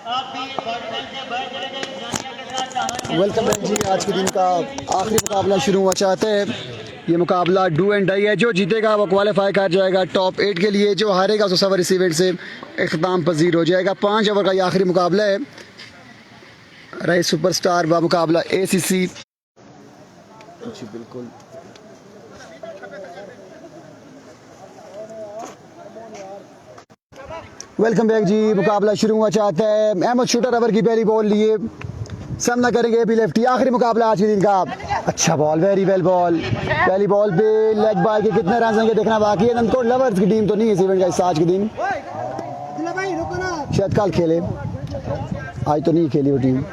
Welcome back जी। आज के दिन का आखिरी मुकाबला शुरू हुआ चाहते हैं। ये मुकाबला डू एंड डाई है। जो जीतेगा वो क्वालिफाई कर जाएगा टॉप 8 के लिए। जो हारेगा उसको सफर इस इवेंट से इख्तिताम पजीर हो जाएगा। 5 ओवर का ये आखिरी मुकाबला है। रही सुपरस्टार व मुकाबला ACC जी बिल्कुल। वेलकम बैक जी। मुकाबला शुरू हुआ चाहता है। अहमद शूटर ओवर की पहली बॉल लिए सामना करेंगे AB लेफ्टी। आखिरी मुकाबला आज के दिन का। अच्छा बॉल, वेरी वेल बॉल। पहली बॉल पे लेग बाय के कितने रन होंगे देखना बाकी है। नंदकोट लवर्स की टीम तो नहीं है इस इवेंट का हिस्सा आज के दिन। शायद कल खेले, आज तो नहीं खेली वो टीम।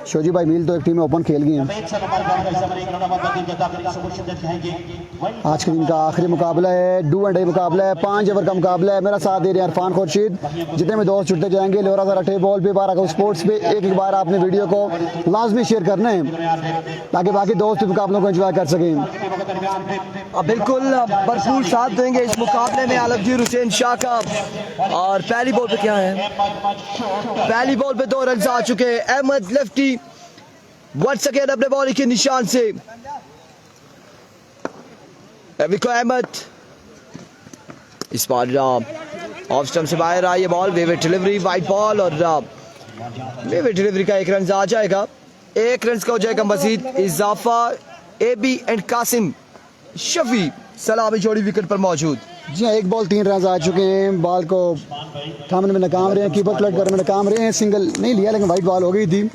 शोजी भाई मील तो एक टीम में ओपन खेल गई हैं। आज के दिन का आखिरी मुकाबला है। डू एंड डाई मुकाबला है। 5 ओवर का मुकाबला है। मेरा साथ दे रहे हैं इरफान खुर्शीद। जितने में दोस्त जुड़ते जाएंगे लोरा जरा टे बॉल पे 12 स्पोर्ट्स पे एक बार आपने वीडियो को लाजमी शेयर करना है ताकि बाकी दोस्त मुकाबलों को एंजॉय कर सकें। बिल्कुल भरपूर साथ देंगे इस मुकाबले में आलमगीर हुसैन शाह का। और पहली बॉल पे क्या है? पहली बॉल पे 2 रन आ चुके हैं। अहमद लेफ्टी वंस अगेन अपने बॉलिंग के निशान से। विको अहमद इस बार ऑफ स्टंप से बाहर आई ये बॉल। वेवेट डिलीवरी, वाइट बॉल और वेवेट डिलीवरी का 1 रन आ जाएगा। 1 रन का हो जाएगा मजीद इजाफा। AB एंड कासिम शफी सलामी जोड़ी विकेट पर मौजूद। जी हाँ, 1 बॉल 3 रन आ चुके हैं। बॉल को थामने में नाकाम रहे हैं, कीपर फ्लड करने में नाकाम रहे हैं। सिंगल नहीं लिया लेकिन वाइट बॉल हो गई थी।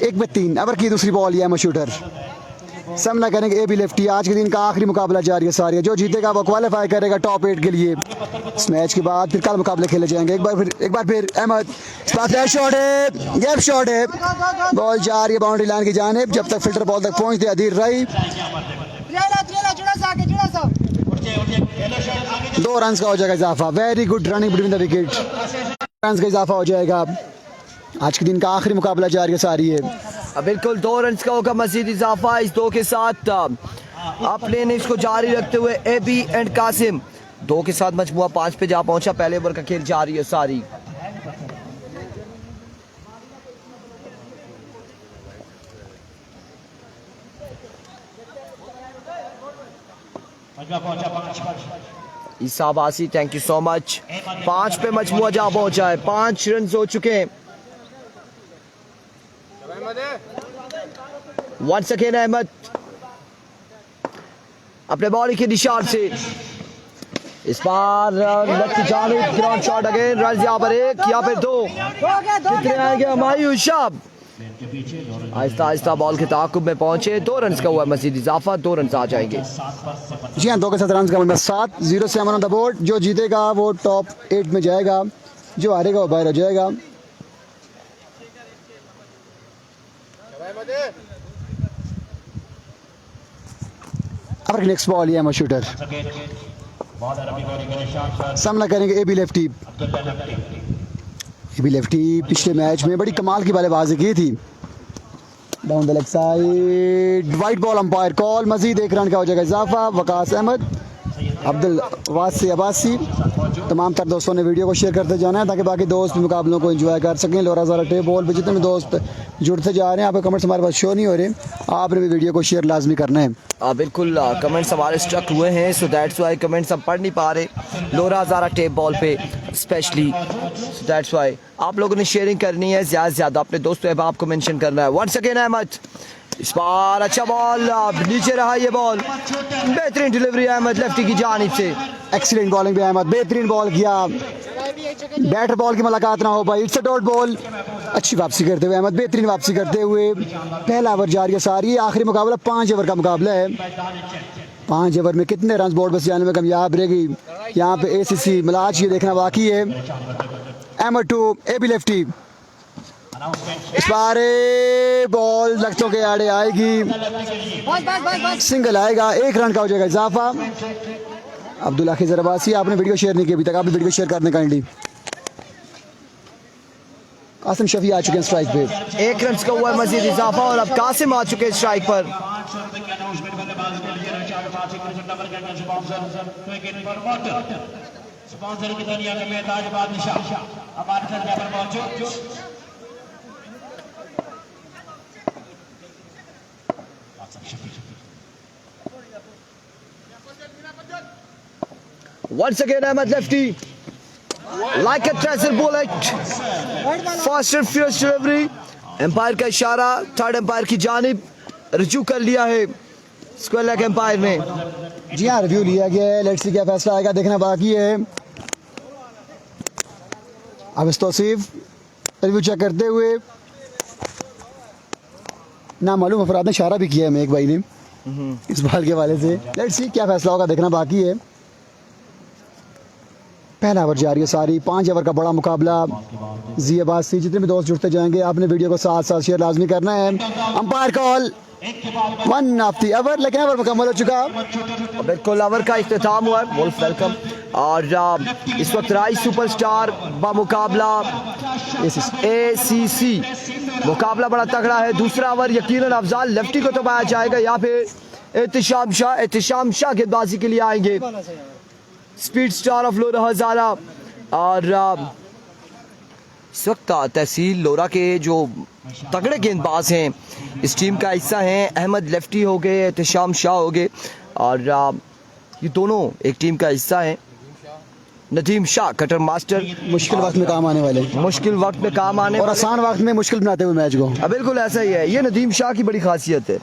1 में 3 ओवर की दूसरी बॉल है। शूटर सामना करेंगे AB लेफ्टी। आज के दिन का आखिरी मुकाबला जारी है सारी। जो जीतेगा वो क्वालिफाई करेगा टॉप 8 के लिए। इस मैच के बाद फिर कल मुकाबले खेले जाएंगे। एक बार फिर अहमद शॉट है, गैप शॉट है। बॉल जा रही है बाउंड्री लाइन की जानिब। जब तक फिल्टर बॉल तक पहुंचते अधीर रही। 2 रन का हो जाएगा इजाफा। Very good running between the wicket. Run का इजाफा हो जाएगा। आज के दिन का आखिरी मुकाबला जारी है सारी है। बिल्कुल 2 रन का होगा मजीद इजाफा। इस 2 के साथ अपने इनिंग्स को जारी रखते हुए AB एंड कासिम 2 के साथ मजमुआ 5 पे जा पहुंचा। पहले ओवर का खेल जारी है सारी। ईसा बासी थैंक यू सो मच। 5 पे मजमुआ जा पहुंचा है। 5 रन हो चुके हैं। वंस अगेन अहमद अपने बॉलिंग के निशान से। इस बार लेफ्ट जानिब ग्राउंड शॉट अगेन। रन यहाँ पर 1 यहाँ पर 2 कितने आएंगे? हमायूं शाह आहिस्ता आहिस्ता बॉल के ताकुब में पहुंचे। 2 रन का हुआ मजीद इजाफा। 2 रन आ जाएंगे। जी हाँ, 2 के साथ रन का मतलब 7 0 ऑन द बोर्ड। जो जीतेगा वो टॉप 8 में जाएगा। जो हारेगा वो बाहर हो जाएगा। अब नेक्स्ट बॉल है शूटर सामना करेंगे AB लेफ्टी। AB लेफ्टी पिछले मैच में बड़ी कमाल की बल्लेबाजी की थी। Down the leg side, wide ball, umpire call. Majeed 1 run का हो जाएगा इजाफा। वकास अहमद, अब्दुल वासी अब्बासी। तमाम तर दोस्तों ने वीडियो को शेयर करते जाना है ताकि बाकी दोस्त मुकाबलों को एंजॉय कर सकें। लोरा ज़रा टे बॉल पे जितने भी दोस्त जुड़ते जा रहे हैं, आपके कमेंट्स हमारे पास शो नहीं हो रहे, आपने भी वीडियो को शेयर लाजमी करना है। बिल्कुल कमेंट्स हमारे स्ट्रक हुए हैं, सो दैट्स वाई कमेंट्स हम पढ़ नहीं पा रहे। लोरा ज़रा टेप बॉल पे स्पेशली, सो दैट्स वाई आप लोगों ने शेयरिंग करनी है ज़्यादा से ज़्यादा। अपने दोस्तों अहबाब को मेंशन करना है। वंस अगेन अहमद इस बार अच्छा बॉल, नीचे रहा ये बॉल। बेहतरीन डिलीवरी अहमद लेफ्टी की जानिब से। एक्सीलेंट बॉलिंग पे अहमद, बेहतरीन बॉल किया। बैटर बॉल की मुलाकात ना हो भाई। It's a dot ball. अच्छी वापसी करते हुए अहमद, बेहतरीन वापसी करते हुए। पहला ओवर जारी है सारी। आखिरी मुकाबला 5 ओवर का मुकाबला है। 5 ओवर में कितने रन बोर्ड बस जाने में कामयाब रहेगी यहाँ पे ACC मलाज ये देखना बाकी है। Ahmed to AB Lefty. इस बार बॉल लख्तों के आड़े आएगी। सिंगल आएगा। 1 रन का हो जाएगा इजाफा। अब्दुल्ला खिजर अब्बासी, आपने वीडियो शेयर नहीं की अभी तक, आप भी वीडियो शेयर करने काइंडली। कासिम शफी आ चुके हैं स्ट्राइक पे। 1 रन का हुआ है मजीद इजाफा और अब कासिम आ चुके हैं स्ट्राइक पर। स्पॉन्सर की दुनिया में ताजबाद निशा Once again, Ahmed lefty, like a tracer bullet, fast and fierce delivery. Umpire का इशारा थर्ड एम्पायर की जानिब रजू कर लिया है स्क्वायर लेग एम्पायर ने। जी हाँ, रिव्यू लिया गया है। लेट्स सी क्या फैसला आएगा, देखना बाकी है। अब इस तौसीफ रिव्यू चेक करते हुए ना मालूम अफराद ने इशारा भी किया है मेक भाई ने इस बॉल के वाले से। लेट्स सी क्या फैसला होगा, देखना बाकी है। पहला ओवर जारी है सारी, 5 ओवर का बड़ा मुकाबला जी अब्बासी। जितने भी दोस्त जुड़ते जाएंगे आपने वीडियो को साथ साथ शेयर लाजमी करना है। Umpire call 1 of the over, लेकिन ओवर मुकम्मल हो चुका। बिल्कुल ओवर का इख्तिताम हुआ है, वुल्फ वेलकम। और इस वक्त राइस सुपरस्टार बामुकाबला ACC मुकाबला बड़ा तगड़ा है। दूसरा ओवर यकीनन अफजाल लेफ्टी को दबाया जाएगा, या फिर एहतिशाम शाह गेंदबाजी के लिए आएंगे। स्पीड स्टार ऑफ लोरा हजारा। और इस वक्त तहसील लोरा के जो तगड़े गेंदबाज हैं इस टीम का हिस्सा हैं, अहमद लेफ्टी हो गए, एहतिशाम शाह हो गए, और ये दोनों एक टीम का हिस्सा हैं। नदीम शाह कटर मास्टर, मुश्किल वक्त में काम आने वाले, मुश्किल वक्त में काम आने और आसान वक्त में मुश्किल बनाते हुए मैच को। बिल्कुल ऐसा ही है। ये नदीम शाह की बड़ी खासियत है,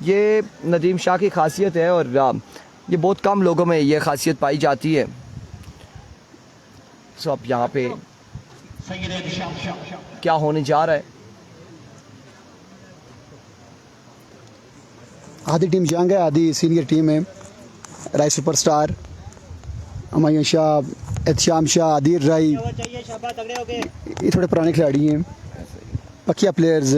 ये नदीम शाह की खासियत है, और ये बहुत कम लोगों में ये खासियत पाई जाती है। सो अब यहाँ पे क्या होने जा रहा है, आधी टीम जंग है, आधी सीनियर टीम है। राइस सुपरस्टार, हुमायूं शाह, एहतिशाम शाह, आदिर राई, ये थोड़े पुराने खिलाड़ी हैं। बकिया प्लेयर्स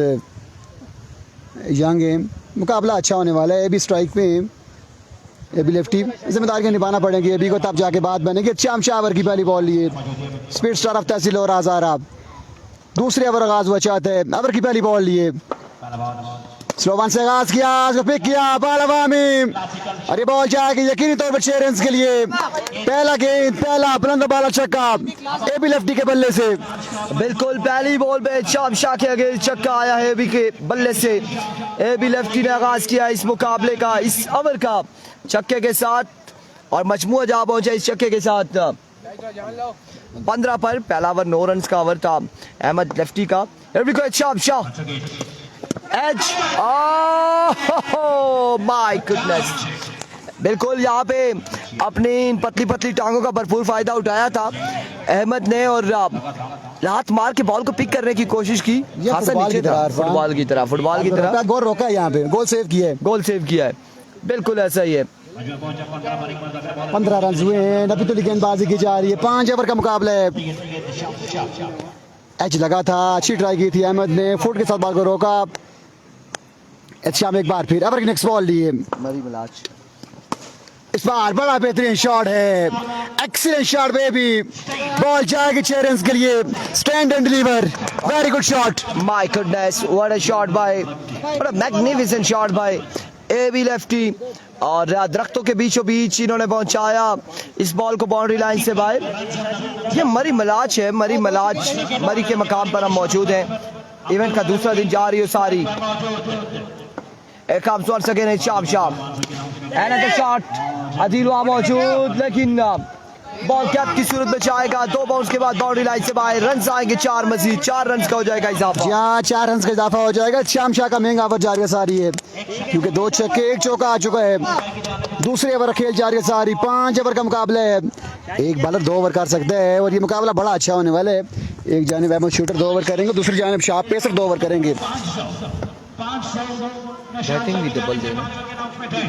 यंग हैं। मुकाबला अच्छा होने वाला है। ए बी स्ट्राइक पे है, ए बी लेफ्टी, जिम्मेदारी के निभाना पड़ेंगे। ए बी को तब जाके बात बनेगी। एहतिशाम शाह ओवर की पहली बॉल लिए, स्पीड स्टार ऑफ तहसील और हजारा। दूसरे ओवर आगाज हुआ चाहते हैं, ओवर की पहली बॉल लिए, स्लो वन से आगाज किया, उसको पिक किया बालवा में, और ये बॉल जाएगी यकीनी तौर पर 6 रन के लिए। पहला गेंद, पहला बुलंद बाला छक्का ए बी लेफ्टी के बल्ले से। बिल्कुल पहली बॉल पे एहतिशाम शाह के आगे छक्का आया है ए बी के बल्ले से। ए बी लेफ्टी ने आगाज किया इस मुकाबले का, इस ओवर का छक्के के साथ, और मजमूआ जा पहुंचा इस छक्के के साथ 15 पर। पहला ओवर 9 रन का ओवर था अहमद लेफ्टी का। Ehtisham Shah edge, my goodness, बिल्कुल यहाँ पे अपनी इन पतली पतली टांगों का भरपूर फायदा उठाया था अहमद ने, और हाथ मार के बॉल को पिक करने की कोशिश की। खासा नीचे था, फुटबॉल की तरह गोल रोका है, यहाँ पे गोल सेव किया है, गोल सेव किया है। बिल्कुल ऐसा ही है। 15 रन हुए हैं। नबीतुल्ली गेंदबाजी की जा रही है। 5 ओवर का मुकाबला है। एच लगा था, अच्छी ट्राई की थी अहमद ने, फुट के साथ बॉल को रोका। एहतिशाम एक बार फिर ओवर की नेक्स्ट बॉल लिए, मरी मलाच, इस बार बड़ा बेहतरीन शॉट है, एक्सीलेंट शॉट बेबी, बॉल जाएगी 6 रन के लिए। Stand and deliver, very good shot, my goodness, what a shot by, what a magnificent shot by A B Lefty. और दरख्तों के बीचों बीच इन्होंने पहुंचाया इस बॉल को बाउंड्री लाइन से बाहर। ये मरी मलाच है, मरी मलाच, मरी के मकाम पर हम मौजूद हैं। इवेंट का दूसरा दिन जा रही है सारी। एक ऑब्जर्व सके शाम एंड शॉट अदील वहां मौजूद, लेकिन बॉल कैप की सूरत में जाएगा। 2 बाउंस के बाद बाउंड्री लाइन से बाहर, रन आएंगे 4 मजीद, 4 रन का हो जाएगा इजाफा। यहाँ 4 रन का इजाफा हो जाएगा। श्याम शाह का महंगा ओवर जारी सारी है, क्योंकि 2 छक्के 1 चौका आ चुका है। दूसरे ओवर खेल जा रही है सारी। 5 ओवर का मुकाबला है। एक बॉलर 2 ओवर कर सकता है, और ये मुकाबला बड़ा अच्छा होने वाला है। एक जानिब अहमद शूटर 2 ओवर करेंगे, दूसरी जानिब शाह पेसर 2 ओवर करेंगे। बैटिंग भी डबल देना,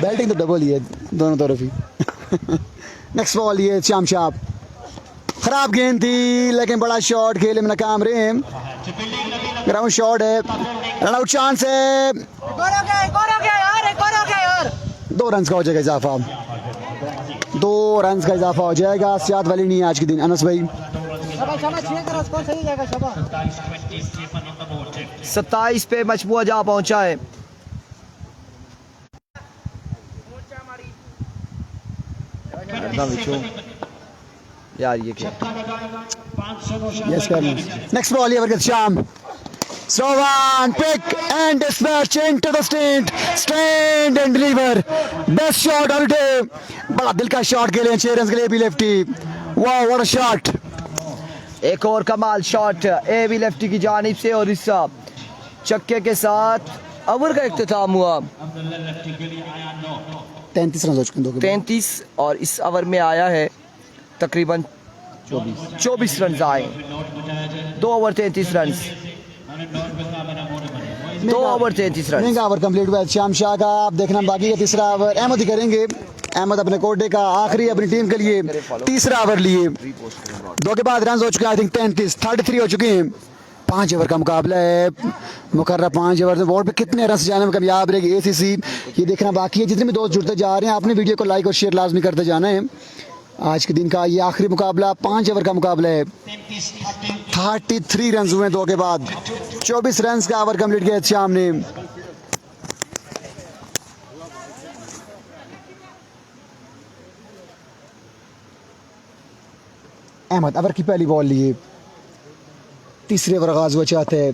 बैटिंग तो डबल ही है दोनों तरफ ही। नेक्स्ट बॉल ये श्याम शाह, खराब गेंद थी लेकिन बड़ा शॉट खेले में नाकाम रहे हैं। ग्राउंड शॉट है, रन आउट चांस है, 2 रन का हो जाएगा इजाफा, 2 रन का इजाफा हो जाएगा। सियाद वाली नहीं है आज के दिन अनस भाई। 27 पे मजमुआ जा पहुंचा है। यार ये क्या यस कर नेक्स्ट बॉल ये वर्गत शाम Slovan pick and dispatch into the stand and deliver best shot of the day बड़ा दिल का शॉट के लिए 6 रन के लिए भी लेफ्टी वाह व्हाट अ शॉट एक और कमाल शॉट ए बी लेफ्टी की जानिब से और इस चक्के के साथ ओवर का इख्तिताम हुआ 33 रन हो चुके हैं 33 और इस ओवर में आया है तकरीबन 24 रन आए 2 ओवर 33 रन 2 ओवर 33 रन महंगा ओवर कंप्लीट हुआ शाम शाह का आप देखना बाकी है तीसरा ओवर अहमद ही करेंगे अहमद अपने कोटे का आखिरी अपनी टीम के लिए तीसरा ओवर लिए 2 के बाद रन हो चुके हैं आई थिंक 33 हो चुके हैं 5 ओवर का मुकाबला है मुकर्रर 5 ओवर में बॉल पे कितने रन जाने में कामयाब रहेगी एसीसी ये देखना बाकी है जितने भी दोस्त जुड़ते जा रहे हैं आपने वीडियो को लाइक और शेयर लाजमी करते जाना है आज के दिन का ये आखिरी मुकाबला 5 ओवर का मुकाबला है 33 रन हुए 2 के बाद 24 रन का ओवर कंप्लीट किया शाम ने अहमद ओवर की पहली बॉल लिए तीसरे ओवर आगाज हुआ चाहते हैं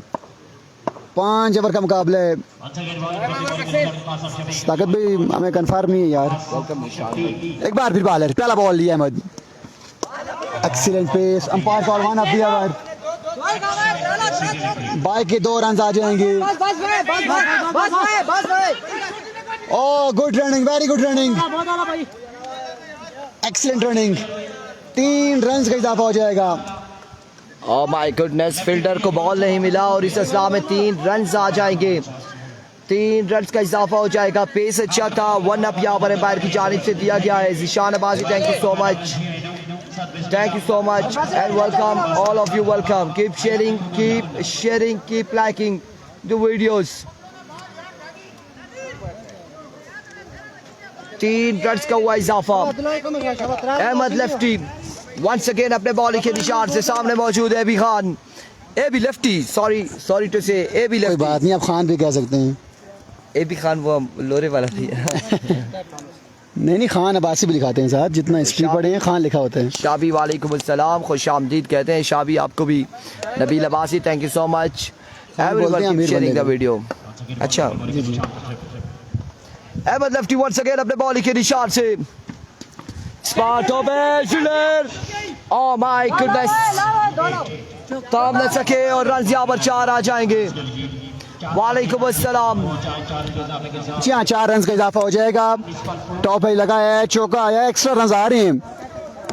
5 ओवर का मुकाबला है ताकत भी हमें कंफर्म नहीं है यार एक बार फिर बॉलर पहला बॉल लिया Ahmed excellent pace umpire call one off the over bye के 2 रन आ जाएंगे oh good running very good running excellent running 3 run का इजाफा हो जाएगा ओह माय गुडनेस फील्डर को बॉल नहीं मिला और इस असला में 3 रन आ जाएंगे 3 रन का इजाफा हो जाएगा पेस अच्छा था 1 अप यहाँ पर एम्पायर की जानिब से दिया गया है Zeeshan Abbasi thank you so much and welcome all of you welcome keep sharing keep liking the videos 3 run का हुआ इजाफा अहमद लेफ्टी वंस अगेन अपने बॉलिंग के निशान से सामने मौजूद है A B Lefty sorry to say A B lefty बात नहीं आप खान भी कह सकते हैं ए बी खान वो लोरे वाला भी नहीं खान अब्बासी भी लिखाते हैं साहब जितना हिस्ट्री पढ़े हैं खान लिखा होता है शाबी वालेकुम अस्सलाम खुश आमदीद कहते हैं शाबी आपको भी Nabeel Abbasi thank you so much everyone sharing the video अच्छा अहमद लेफ्टी वंस अगेन अपने बॉलिंग के निशान से spot of batsman oh my goodness थाम न सके और रन यहाँ पर 4 आ जाएंगे वालेकुम अस्सलाम जी हाँ 4 रन का इजाफा हो जाएगा टॉप पे लगा है चौका आया एक्स्ट्रा रन आ रहे हैं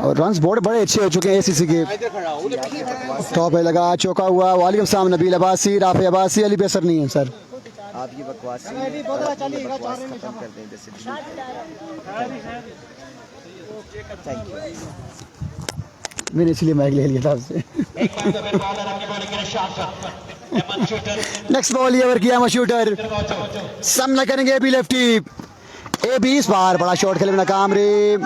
और रन बड़े अच्छे हो चुके हैं एसीसी के टॉप पे लगा चौका हुआ वालेकुम सलाम नबील अब्बासी राफे अब्बासी अली बेसर नहीं है सर आप ये बकवास खत्म कर दें जैसे थैंक यू मैंने इसलिए माइक ले लिया था आपसे नेक्स्ट बॉल ये ओवर किया शूटर सामना करेंगे एबी लेफ्टी एबी इस बार बड़ा शॉट खेले में नाकाम रे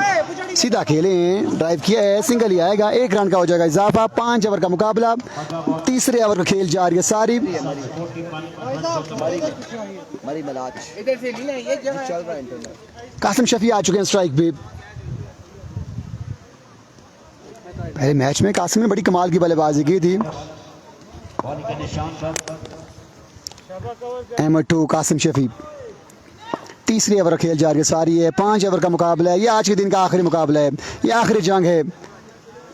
सीधा खेले ड्राइव किया है सिंगल ही आएगा 1 रन का हो जाएगा इजाफा 5 ओवर का मुकाबला तीसरे ओवर का खेल जा रही है सारी कासिम शफी आ चुके हैं स्ट्राइक पे पहले मैच में कासिम ने बड़ी कमाल की बल्लेबाजी की थी अहमद टू कासिम शफी तीसरी ओवर खेल जा रही है सारी है 5 ओवर का मुकाबला है ये आज के दिन का आखिरी मुकाबला है ये आखिरी जंग है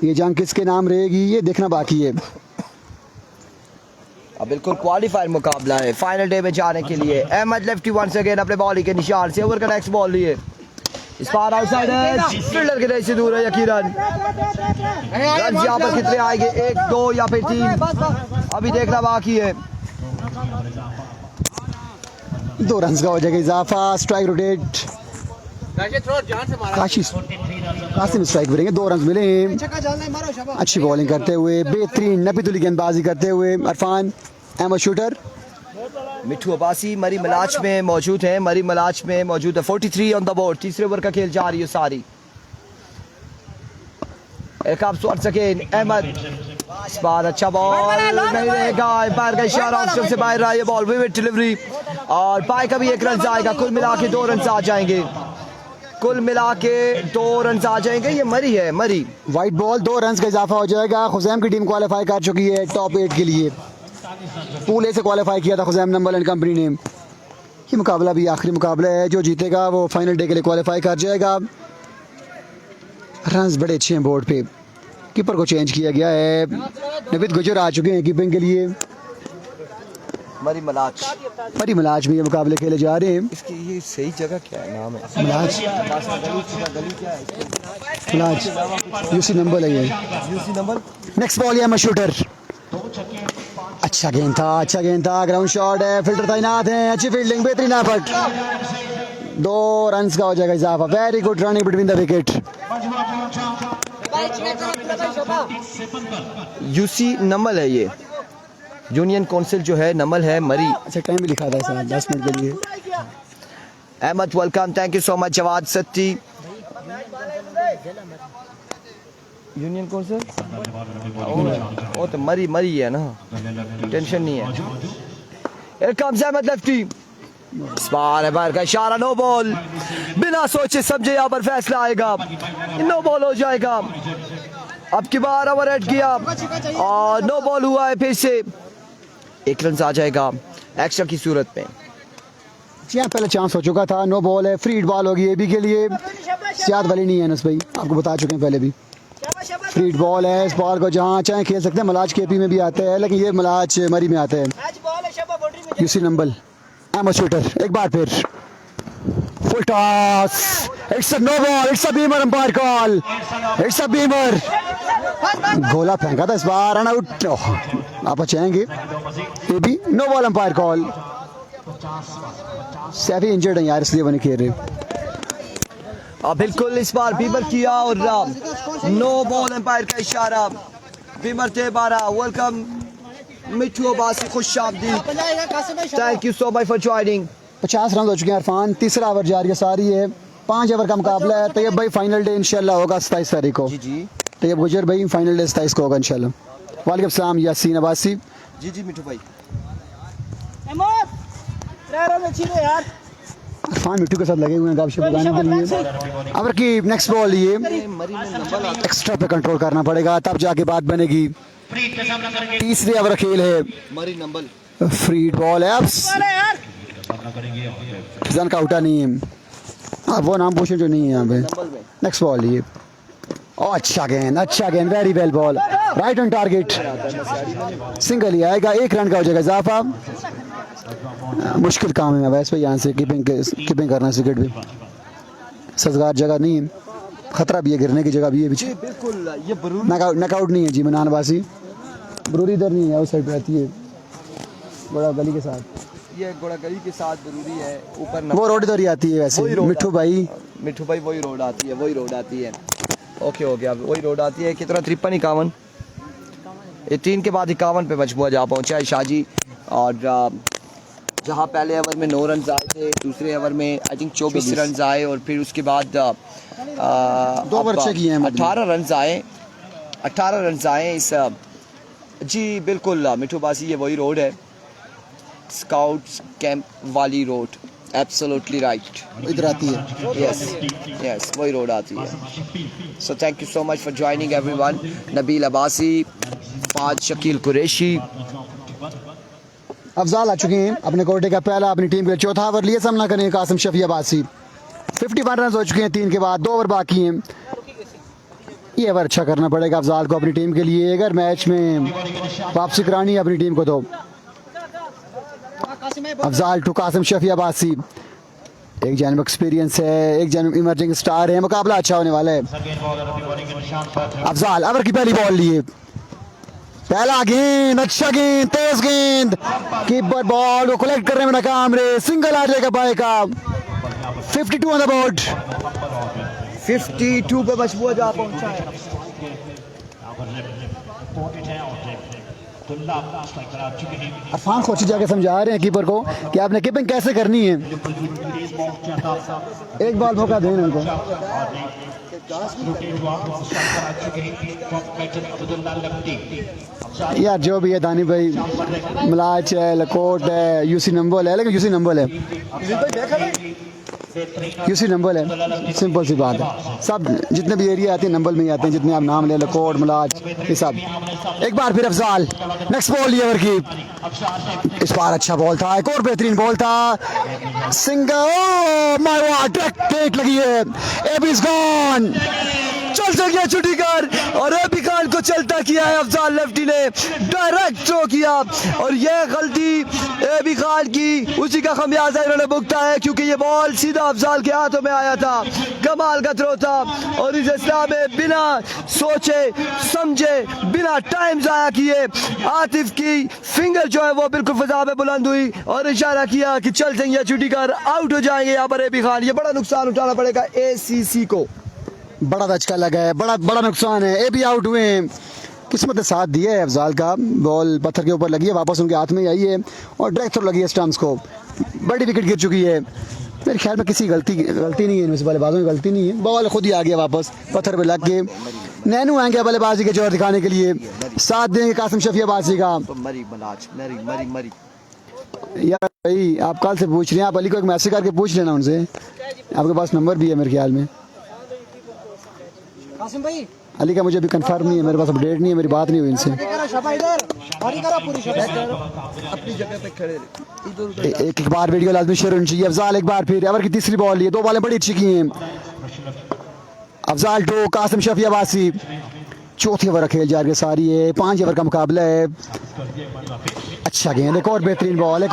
ये जंग किसके नाम रहेगी ये देखना बाकी है अब बिल्कुल क्वालिफाइड मुकाबला है फाइनल डे में जाने के लिए अहमद लेफ्टी वंस अगेन अपने बॉलिंग के निशान से ओवर का नेक्स्ट बॉल लिए इस बार आउटसाइड है फील्डर के से दूर है यकीनन रन यहाँ पर कितने आएंगे 1 2 या फिर 3 अभी देखना बाकी है 2 रन का हो जाएगा इजाफा स्ट्राइक रोटेट कासिम स्ट्राइक करेंगे 2 रन मिले अच्छी बॉलिंग करते हुए बेहतरीन नबीतुल्ली गेंदबाजी करते हुए इरफान अहमद शूटर मिठू अब्बासी मरी मलाच में मौजूद है मरी मलाच में मौजूद है 43 ऑन द बोर्ड तीसरे ओवर का खेल जा रही है सारी एक आप स्वर सके अहमद इस बार अच्छा बॉल नहीं रहेगा एम्पायर का इशारा ऑप्शन से बाहर रहा है बॉल विविड डिलीवरी और पाई का भी 1 रन आएगा कुल मिला के 2 रन आ जाएंगे कुल मिला के 2 रन आ जाएंगे। ये मरी है, मरी। वाइट बॉल, 2 रन का इजाफा हो जाएगा। खुजैम की टीम क्वालिफाई कर चुकी है टॉप 8 के लिए। पूल ए से क्वालिफाई किया था खुजैम नंबल एंड कंपनी ने। ये मुकाबला भी आखिरी मुकाबला है, जो जीतेगा वो फाइनल डे के लिए क्वालिफाई कर जाएगा। रन्स बड़े अच्छे हैं बोर्ड पे। कीपर को चेंज किया गया है, नवीद गुजर आ चुके हैं कीपिंग के लिए। मरी मलाच, मरी मलाज में ये मुकाबले खेले जा रहे हैं। इसकी ये सही जगह क्या है, नाम है मलाज, गली क्या है? मलाज यूसी नंबर है ये। UC number. नेक्स्ट बॉल है शूटर। अच्छा गेंद था, अच्छा गेंद था। ग्राउंड शॉट है, फिल्टर तैनात हैं, अच्छी फील्डिंग, बेहतरीन एफर्ट। 2 रन का हो जाएगा इजाफा। Very good running between the wicket. यूसी नमल है ये, यूनियन काउंसिल जो है नमल है, मरी। अच्छा टाइम भी लिखा था इसमें 10 मिनट के लिए। Ahmed welcome, thank you so much. Jawad Satti, union council वो तो मरी मरी है ना, टेंशन नहीं है। Here comes अहमद लेफ्टी, इस बार है बाहर का इशारा, नो बॉल। बिना सोचे समझे यहाँ पर फैसला आएगा, नो बॉल हो जाएगा। अब की बार ओवर हेड किया और नो बॉल हुआ है। फिर से 1 रन आ जाएगा एक्स्ट्रा की सूरत में। जी हाँ, पहले चांस हो चुका था, नो बॉल है। फ्री हिट बॉल होगी ए बी के लिए। सियाद वाली नहीं है अनस भाई, आपको बता चुके हैं पहले भी। फ्री हिट बॉल है, इस बॉल को जहाँ चाहे खेल सकते हैं। मलाज केपी में भी आते हैं, लेकिन ये मलाज मरी में आते हैं। यूसी नंबल अहमद शूटर, एक बार फिर full toss. It's a no ball, it's a beamer umpire call, it's a beamer. गोला फेंका था इस बार, रन आउट। आप बचाएंगे, ये भी no ball umpire call. Saifi injured है यार, इसलिए वो नहीं खेल रहे। बिल्कुल इस बार बीमर किया और नो बॉल एम्पायर का इशारा। बीमर थे 12। वेलकम मिठू अब्बासी, खुश आमदीद, thank you so much for joining. 50 run हो चुके हैं इरफान। तीसरा ओवर जारी है, सारी है 5 ओवर का मुकाबला है। तैयब भाई फाइनल डे इंशाल्लाह होगा 27 तारीख को। जी जी, तैयब गुजर भाई फाइनल डे 27 को होगा इंशाल्लाह। वालेकुम सलाम यासीन अब्बासी। जी जी मिठू भाई। इरफान मिट्टू के साथ लगे हुए हैं गपशप लगाने के लिए। अब की नेक्स्ट बॉल ये एक्स्ट्रा पे कंट्रोल करना पड़ेगा, तब जाके बात बनेगी। तीसरे ओवर खेल है, मरी नंबल फ्री बॉल है। अब जन का उठा नहीं है, अब वो नाम पूछे जो नहीं है यहाँ पे। नेक्स्ट बॉल ये, अच्छा गेंद, अच्छा गेंद, very well ball, right on target. Single ही आएगा, 1 रन का हो जाएगा इजाफा। मुश्किल काम है वैसे यहाँ से कीपिंग करना। विकेट भी सजगार जगह नहीं है, खतरा भी है, गिरने की जगह भी है पीछे। बिल्कुल ये नकआउट नहीं है जी। मनान बासी बरूरी इधर नहीं है, उस साइड पे रहती है, बड़ा गली के साथ। ये घोड़ा गली के साथ जरूरी है, ऊपर वो रोड इधर ही आती है वैसे। मिठू भाई वही रोड आती है, वही रोड आती है। ओके हो गया, वही रोड आती है। कितना 53 51, ये 3 के बाद 51 पे मजबूआ जा पहुंचा है शाहजी। और जहां पहले ओवर में 9 रन आए थे, दूसरे ओवर में आई थिंक 24 रन आए, और फिर उसके बाद 2 ओवर अच्छे किए हैं। 18 रन आए, 18 रन आए इस। जी बिल्कुल मिठू बासी, ये वही रोड है, स्काउट्स कैंप वाली रोड, एब्सोल्युटली राइट, इधर आती है। यस यस, वही रोड आती है। So thank you so much for joining everyone. Nabeel Abbasi, Faaz Shakeel Qureshi. Afzal आ चुके हैं अपने कोटे का पहला, अपनी टीम के चौथा ओवर लिए सामना करेंगे कासिम शफी अब्बासी। 51 रन हो चुके हैं 3 के बाद, 2 ओवर बाकी हैं। ये ओवर अच्छा करना पड़ेगा अफजाल को अपनी टीम के लिए, अगर मैच में वापसी करानी है अपनी टीम को। तो अफजाल टू कासिम शफी अब्बासी, एक जानब एक्सपीरियंस है, एक जानब इमर्जिंग स्टार है, मुकाबला अच्छा होने वाला है। अफजाल ओवर की पहली बॉल लिए, पहला गेंद, अच्छा गेंद, तेज गेंद, कीपर बॉल को कलेक्ट करने में नाकाम रहे। सिंगल आ जाएगा बाय का। 52 ऑन द बोर्ड, 52 पे मजबूआ जा पहुंचा है। अरफान खोची जाके समझा रहे हैं कीपर को कि आपने कीपिंग कैसे करनी है। एक बॉल मौका दें इनको। यार जो भी है, दानी भाई मलाच है, लकोट है, यूसी नंबल है, लेकिन यूसी नंबल है। यूसी नंबर है, सिंपल सी बात है। सब जितने भी एरिया आते हैं नंबर में ही आते हैं, जितने आप नाम ले लो, कोट मलाज ये सब। एक बार फिर अफजाल, नेक्स्ट बॉल लीवर की, इस बार अच्छा बॉल था, एक और बेहतरीन बॉल था, सिंगल, माय गॉड, डायरेक्ट लगी है, एबी इज गॉन, चल से गया छुट्टी कर, और एबी खान को चलता किया है अफजाल लेफ्टी ने, डायरेक्ट थ्रो किया, और ये गलती एबी खान की, उसी का खमियाजा इन्होंने भुगता है, क्योंकि ये बॉल सीधा अफजाल के हाथों में आया था। कमाल का थ्रो था, और इस इस्लाम में बिना सोचे समझे, बिना टाइम जाया किए, आतिफ की फिंगर जो है वो बिल्कुल फिजा में बुलंद हुई, और इशारा किया कि चल सिंह छुट्टी कर, आउट हो जाएंगे यहाँ पर एबी खान। ये बड़ा नुकसान उठाना पड़ेगा ACC को, बड़ा धचका लगा है, बड़ा नुकसान है, ए भी आउट हुए हैं। किस्मत ने साथ दिया है अफजाल का, बॉल पत्थर के ऊपर लगी है, वापस उनके हाथ में आई है, और डायरेक्ट थ्रो लगी है स्टम्प्स को, बड़ी विकेट गिर चुकी है। मेरे ख्याल में किसी गलती नहीं है, इनमें से बल्लेबाजों की गलती नहीं है, बॉल खुद ही आ गया वापस पत्थर पे लग के। नैनू आएंगे बल्लेबाजी के जोर दिखाने के लिए, साथ देंगे कासिम शफियाबाजी का। यार भाई आप कल से पूछ रहे हैं, आप अली को एक मैसेज करके पूछ लेना उनसे, आपके पास नंबर भी है मेरे ख्याल में। कासिम भाई, अली का मुझे अभी कंफर्म नहीं है, मेरे पास अपडेट नहीं है, मेरी बात नहीं हुई इनसे। एक बार वीडियो लाजमी शेयर होनी चाहिए। अफजाल एक बार फिर, ओवर की तीसरी बॉल, ये 2 बॉलें बड़ी अच्छी की हैं। अफजाल 2, कासिम शफियाबाजी, चौथी ओवर खेल जा रही है सारी है, 5 ओवर का मुकाबला है। अच्छा गेंद, एक और बेहतरीन बॉल,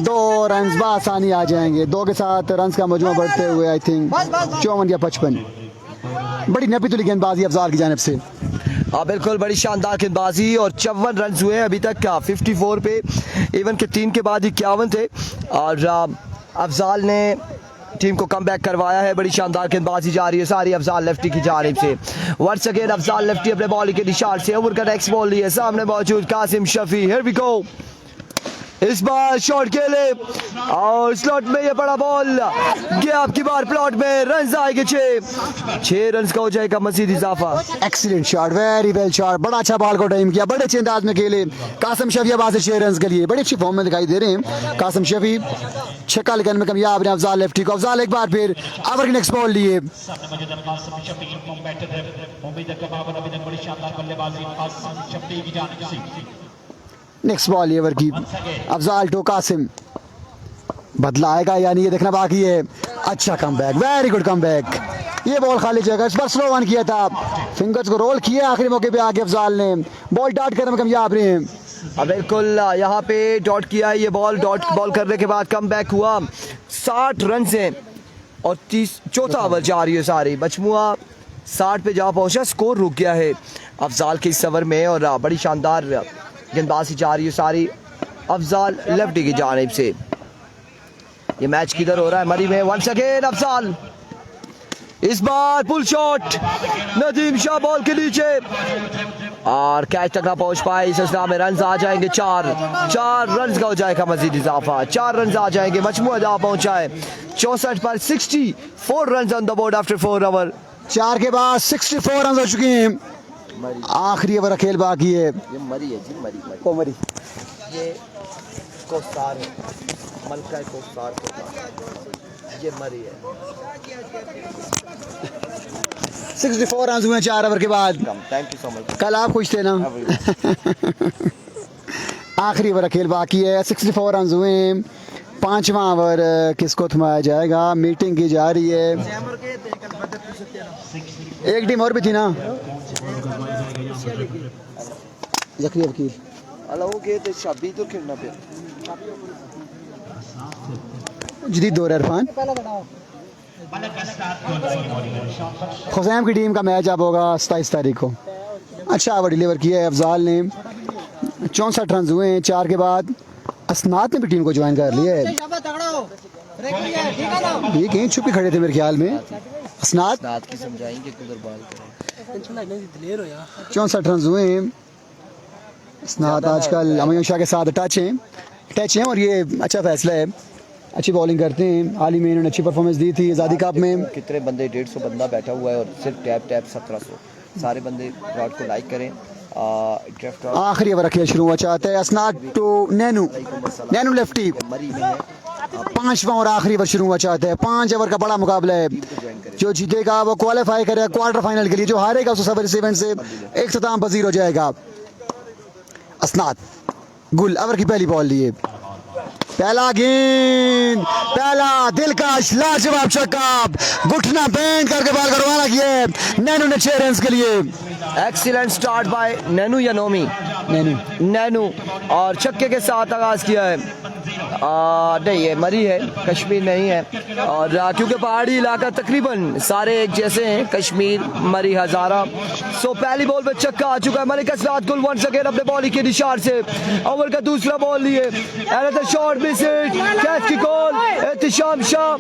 2 रन बआसानी आ जाएंगे, 2 के साथ रन का मजमू बढ़ते हुए आई थिंक 54 या 55। बड़ी नपी तुली गेंदबाजी अफजाल की जानिब से। हाँ बिल्कुल, बड़ी शानदार गेंदबाजी, और 54 रन हुए हैं अभी तक, 54 पे, इवन के 3 के बाद 51 थे, और अफजाल ने टीम को कम बैक करवाया है। बड़ी शानदार गेंदबाजी जा रही है सारी अफजाल लेफ्टी की जानिब से। वंस अगेन अफजाल लेफ्टी अपने बॉलिंग के निशान से, ओवर का नेक्स्ट बॉल लिए, सामने मौजूद Qasim Shafi, here we go, इस बार शॉट खेले, और स्लॉट में ये बड़ा बॉल गया, आपकी बार प्लॉट में रन आएंगे 6 रन का हो जाएगा मजीद इजाफा। Excellent shot, very well shot, बड़ा अच्छा बॉल को टाइम किया, बड़े अच्छे अंदाज में खेले कासिम शफी। आवाज 6 रन के लिए बड़ी अच्छी फॉर्म में दिखाई दे रहे हैं कासिम शफी, छक्का लगाने में कामयाब रहे अफजाल लेफ्टी को। अफजाल एक बार फिर ओवर की नेक्स्ट बॉल लिए, नेक्स्ट बॉल ओवर की, अफजाल टू कासिम, बदला आएगा यानी ये देखना बाकी है। अच्छा कमबैक, वेरी गुड कमबैक, ये बॉल खाली जगह, इस पर स्लो वन किया था, फिंगर्स को रोल किया, आखिरी मौके पे आके अफजाल ने बॉल डॉट करने में कामयाब रहे हैं। अब बिल्कुल यहाँ पे डॉट किया, ये बॉल डॉट बॉल करने के बाद कमबैक हुआ, 60 रन से, और 34 ओवर जा रही है सारी, मजमुआ 60 पे जा पहुंचा, स्कोर रुक गया है अफजाल के इस ओवर में, और बड़ी शानदार गेंदबाजी जा रही है सारी अफजाल लेफ्टी की जानिब से। ये मैच किधर हो रहा है? मरी में। वंस अगेन अफजाल, इस बार pull shot, Nadeem Shah ball के नीचे, और कैच तक ना पहुंच पाए, इस सिलसिला में रन आ जाएंगे 4 रन का हो जाएगा मजीद इजाफा, 4 रन आ जाएंगे, मजमूआ जहाँ पहुंचा है 64 पर, 64 run on the board after 4 over. 4 के बाद 64 रन हो चुके हैं, आखिरी ओवर खेल बाकी है। ये मरी है जी, कोमरी, ये कोस्टार है, मलका कोस्टार, ये मरी है। 64 रन हुए 4 ओवर के बाद। Thank you so much. कल आप खुश थे ना? आखिरी ओवर खेल बाकी है, 64 रन हुए हैं, 5वां ओवर किसको थमाया जाएगा? मीटिंग की जा रही है, एक टीम और भी थी ना, जखरी वकील तो खेलना पे जदीद दौर इरफान, खुसैम की टीम का मैच अब होगा 27 तारीख को। अच्छा ओवर डिलीवर किया है अफजाल ने, 64 रन हुए हैं 4 के बाद। असनाद ने भी टीम को ज्वाइन कर लिया है, ये कहीं छुप के खड़े थे मेरे ख्याल में। असनाद की समझाएंगे किधर बॉल करें। 64 रन हुए हैं। असनाद आजकल अमन शाह के साथ टच हैं, और ये अच्छा फैसला है, अच्छी बॉलिंग करते हैं। हाल ही में इन्होंने अच्छी परफॉर्मेंस दी थी आज़ादी कप में। कितने बंदे, 150 बंदा बैठा हुआ है, और सिर्फ टैप 1700। सारे बंदे ब्रॉड को लाइक करें। आखिरी ओवर खेल शुरू हुआ चाहता है। असनाद टू नैनू लेफ्टी, मरी में है, पांचवा और आखिरी ओवर शुरू हुआ चाहता है। 5 ओवर का बड़ा मुकाबला है। जो जीतेगा वो क्वालिफाई करेगा क्वार्टर फाइनल के लिए, जो हारेगा उसको सबर इस इवेंट से इख्तिताम पजीर हो जाएगा। असनाद गुल ओवर की पहली बॉल लिए, पहला गेंद, पहला दिलकश लाजवाब छक्का, घुटना बैंड करके बॉल का रवाना किया नैनू ने 6 रन के लिए। एक्सीलेंट स्टार्ट बाय नैनू या नोमी नैनू, और छक्के के साथ आगाज किया है। नहीं, ये मरी है, कश्मीर नहीं है। और क्योंकि पहाड़ी इलाका तकरीबन सारे एक जैसे हैं, कश्मीर, मरी, हजारा। सो पहली बॉल पे छक्का आ चुका है। मलिक असरात गुल वंस अगेन अपने बॉलिंग के निशान से ओवर का दूसरा बॉल लिए, and shot miss it, catch की कॉल एहतिशाम शाह,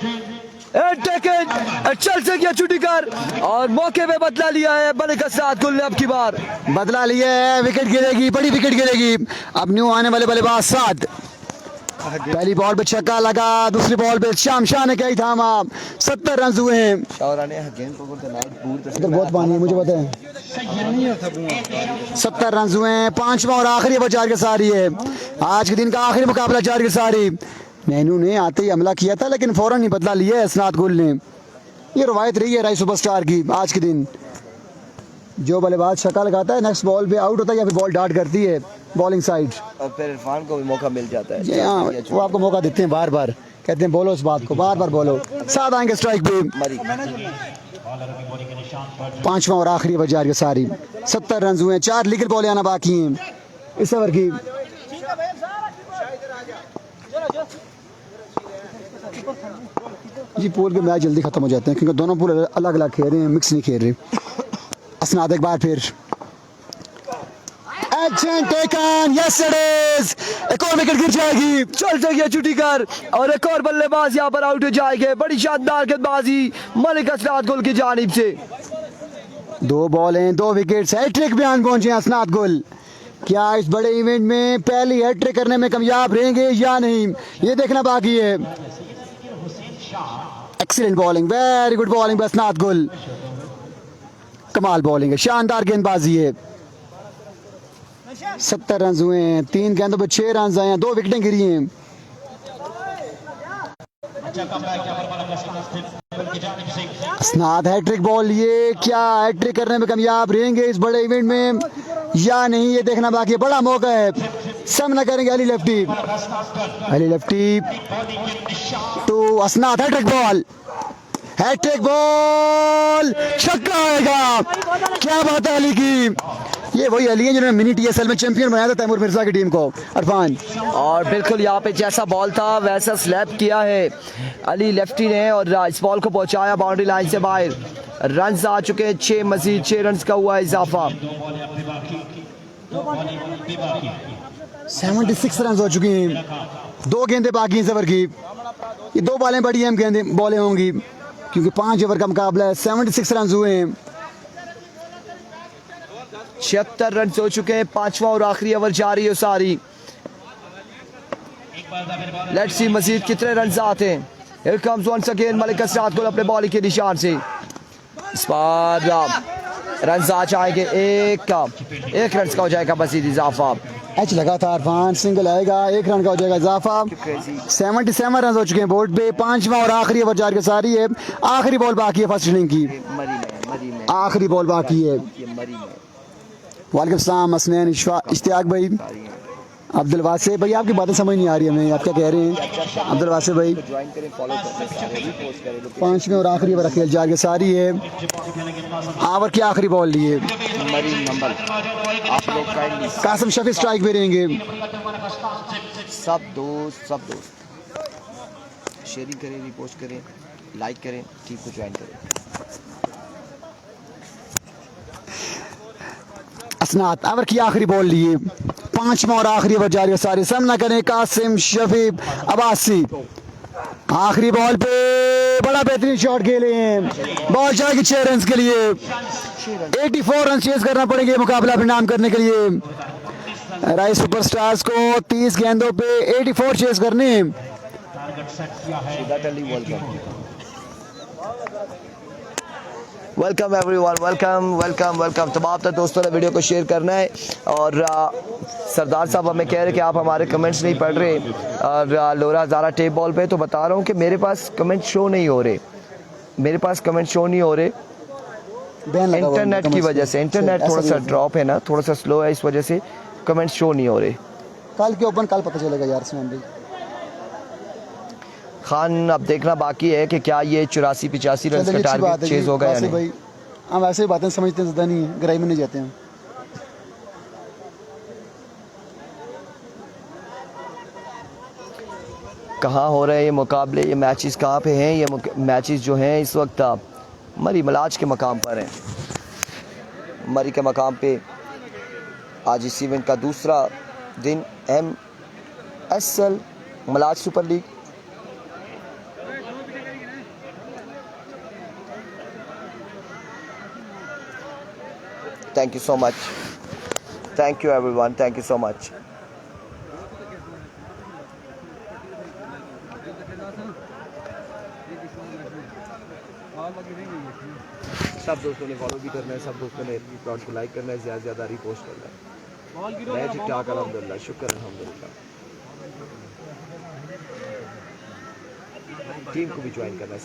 चल से गया छुट्टी कर, और मौके पे बदला लिया है मलिक असरात गुल ने। अब की बार बदला लिया है, विकेट गिरेगी, बड़ी विकेट गिरेगी। अब न्यू आने वाले बल्लेबाज साद, पहली बॉल पे छक्का लगा, दूसरी बॉल पे शाम शाह ने कही थामा। 70 रन हुए हैं। इधर बहुत पानी है, मुझे पता है। 70 रन हुए हैं। 5वां और आखिरी ओवर चार के सारी है। आज के दिन का आखिरी मुकाबला चार के सारी। नैनू ने आते ही हमला किया था लेकिन फौरन ही बदला लिया है असनाद गुल ने। ये रवायत रही है राय सुपरस्टार की। आज के दिन जो बल्लेबाज छक्का लगाता है नेक्स्ट बॉल पे आउट होता है या फिर बॉल डार्ट करती है बॉलिंग साइड, और फिर इरफान को भी मौका मिल जाता है। हाँ, वो आपको मौका देते हैं बार बार, कहते हैं बोलो इस बात को, बार बार बोलो। साथ आएंगे स्ट्राइक पे। मरी 5वां और आखिरी ओवर जारी सारी। 70 रन हुए हैं। 4 लीगल बॉलें आना बाकी हैं इस ओवर की। जी पूल के मैच जल्दी खत्म हो जाते हैं क्योंकि दोनों पूल अलग अलग खेल रहे हैं, मिक्स नहीं खेल रहे। असनाद एक बार फिर action taken, yes it is. एक और विकेट गिर जाएगी, चल जाएगी छुट्टी कर, और एक और बल्लेबाज यहाँ पर आउट हो जाएंगे। बड़ी शानदार गेंदबाजी मलिक असरात गुल की जानिब से। 2 बॉलें 2 विकेट्स, हैट्रिक बयान पहुंचे असनाद गुल। क्या इस बड़े इवेंट में पहली हैट्रिक करने में कामयाब रहेंगे या नहीं, ये देखना बाकी है। Excellent bowling, very good bowling Asnad Gul. कमाल बॉलिंग है, शानदार गेंदबाजी है। 70 रन हुए हैं। 3 गेंदों पे 6 रन आए हैं। 2 विकेटें गिरी हैं। असनाद हैट्रिक बॉल लिए, क्या हैट्रिक करने में कामयाब रहेंगे इस बड़े इवेंट में या नहीं, ये देखना बाकी है। बड़ा मौका है, सामना करेंगे अली लेफ्टी। अली लेफ्टी तो असनाद हैट्रिक बॉल, हैट्रिक बॉल, छक्का आएगा। क्या बात है अली की। ये वही अली है जिन्होंने मिनी TSL में चैंपियन बनाया था तैमूर मिर्जा की टीम को। अरफान, और बिल्कुल यहाँ पे जैसा बॉल था वैसा स्लैप किया है अली लेफ्टी ने, और इस बॉल को पहुंचाया बाउंड्री लाइन से बाहर। रन आ चुके हैं 6, मजीद 6 रन का हुआ इजाफा। 76 रन हो चुके हैं। 2 गेंदें बाकी हैं इस ओवर की। ये 2 बॉलें बड़ी अहम गेंदें बॉलें होंगी क्योंकि 5 ओवर का मुकाबला है। 76 रन हुए हैं। 76 रन हो चुके हैं। 5वां और आखिरी ओवर जारी है सारी। लेट्स सी मजीद कितने रन आते हैं। Here comes once again Malik Asrat Gul अपने बॉलिंग के निशान से। इस बार रन आ जाएंगे। एक रन का हो जाएगा मजीद इजाफा। एच लगा था अरफान, सिंगल आएगा, 1 रन का हो जाएगा इजाफा। 77 रन हो चुके हैं बोर्ड पे। 5वां और आखिरी ओवर जारी सारी है। आखिरी बॉल बाकी है फर्स्ट इनिंग की, आखिरी बॉल बाकी है। वालेकुम सलाम असनैन, इश्तियाक भाई, अब्दुल वासे भाई। आपकी बातें समझ नहीं आ रही हमें, आप क्या कह रहे हैं अब्दुल वासे भाई। 5वें और आखिरी ओवर खेल जारी सारी है। ओवर की आखिरी बॉल लिए कासिम शफी स्ट्राइक पे रहेंगे। सब दोस्त शेयरिंग करें, रिपोस्ट करें, लाइक करें, टीम को ज्वाइन करें। असनाद ओवर की आखिरी बॉल लिए। 5वां और आखिरी ओवर जारी सारी। सामना करें कासिम शफीब अब्बासी। आखिरी बॉल पे बड़ा बेहतरीन शॉट खेले हैं। बॉल जाएगी 6 रन के लिए। 84 रन चेज करना पड़ेंगे मुकाबला अपने नाम करने के लिए। राइस सुपरस्टार्स को 30 गेंदों पे 84 चेज करने। Welcome everyone, welcome welcome welcome. तमाम तो दोस्तों ने वीडियो को शेयर करना है। और सरदार साहब हमें कह रहे हैं कि आप हमारे कमेंट्स नहीं पढ़ रहे और लोरा ज़ारा टेप बॉल पे, तो बता रहा हूँ कि मेरे पास कमेंट शो नहीं हो रहे, मेरे पास कमेंट शो नहीं हो रहे इंटरनेट की वजह से। इंटरनेट थोड़ा सा ड्रॉप है ना, थोड़ा सा स्लो है, इस वजह से कमेंट शो नहीं हो रहे। कल के ओपन कल पता चलेगा यार सुमन भाई। खान अब देखना बाकी है कि क्या ये 84-85 रन का टारगेट चेज होगा या नहीं। भाई हम ऐसे ही बातें समझते हैं, ज़्यादा नहीं गहराई में नहीं जाते हैं। कहाँ हो रहे हैं ये मुकाबले, ये मैचेस कहाँ पे हैं? ये मैचेस जो हैं इस वक्त मरी मलाज के मकाम पर हैं। मरी के मकाम पे आज इस इवेंट का दूसरा दिन MSL मलाज super league. Thank you so much, thank you everyone, thank you so much. सब दोस्तों ने फॉलो भी करना है, सब दोस्तों ने प्लॉट को लाइक करना है, ज़्यादा से ज़्यादा रीपोस्ट करना है। मैं ठीक ठाक अल्हम्दुलिल्लाह, शुक्र अल्हम्दुलिल्लाह। टीम को भी ज्वाइन करना है,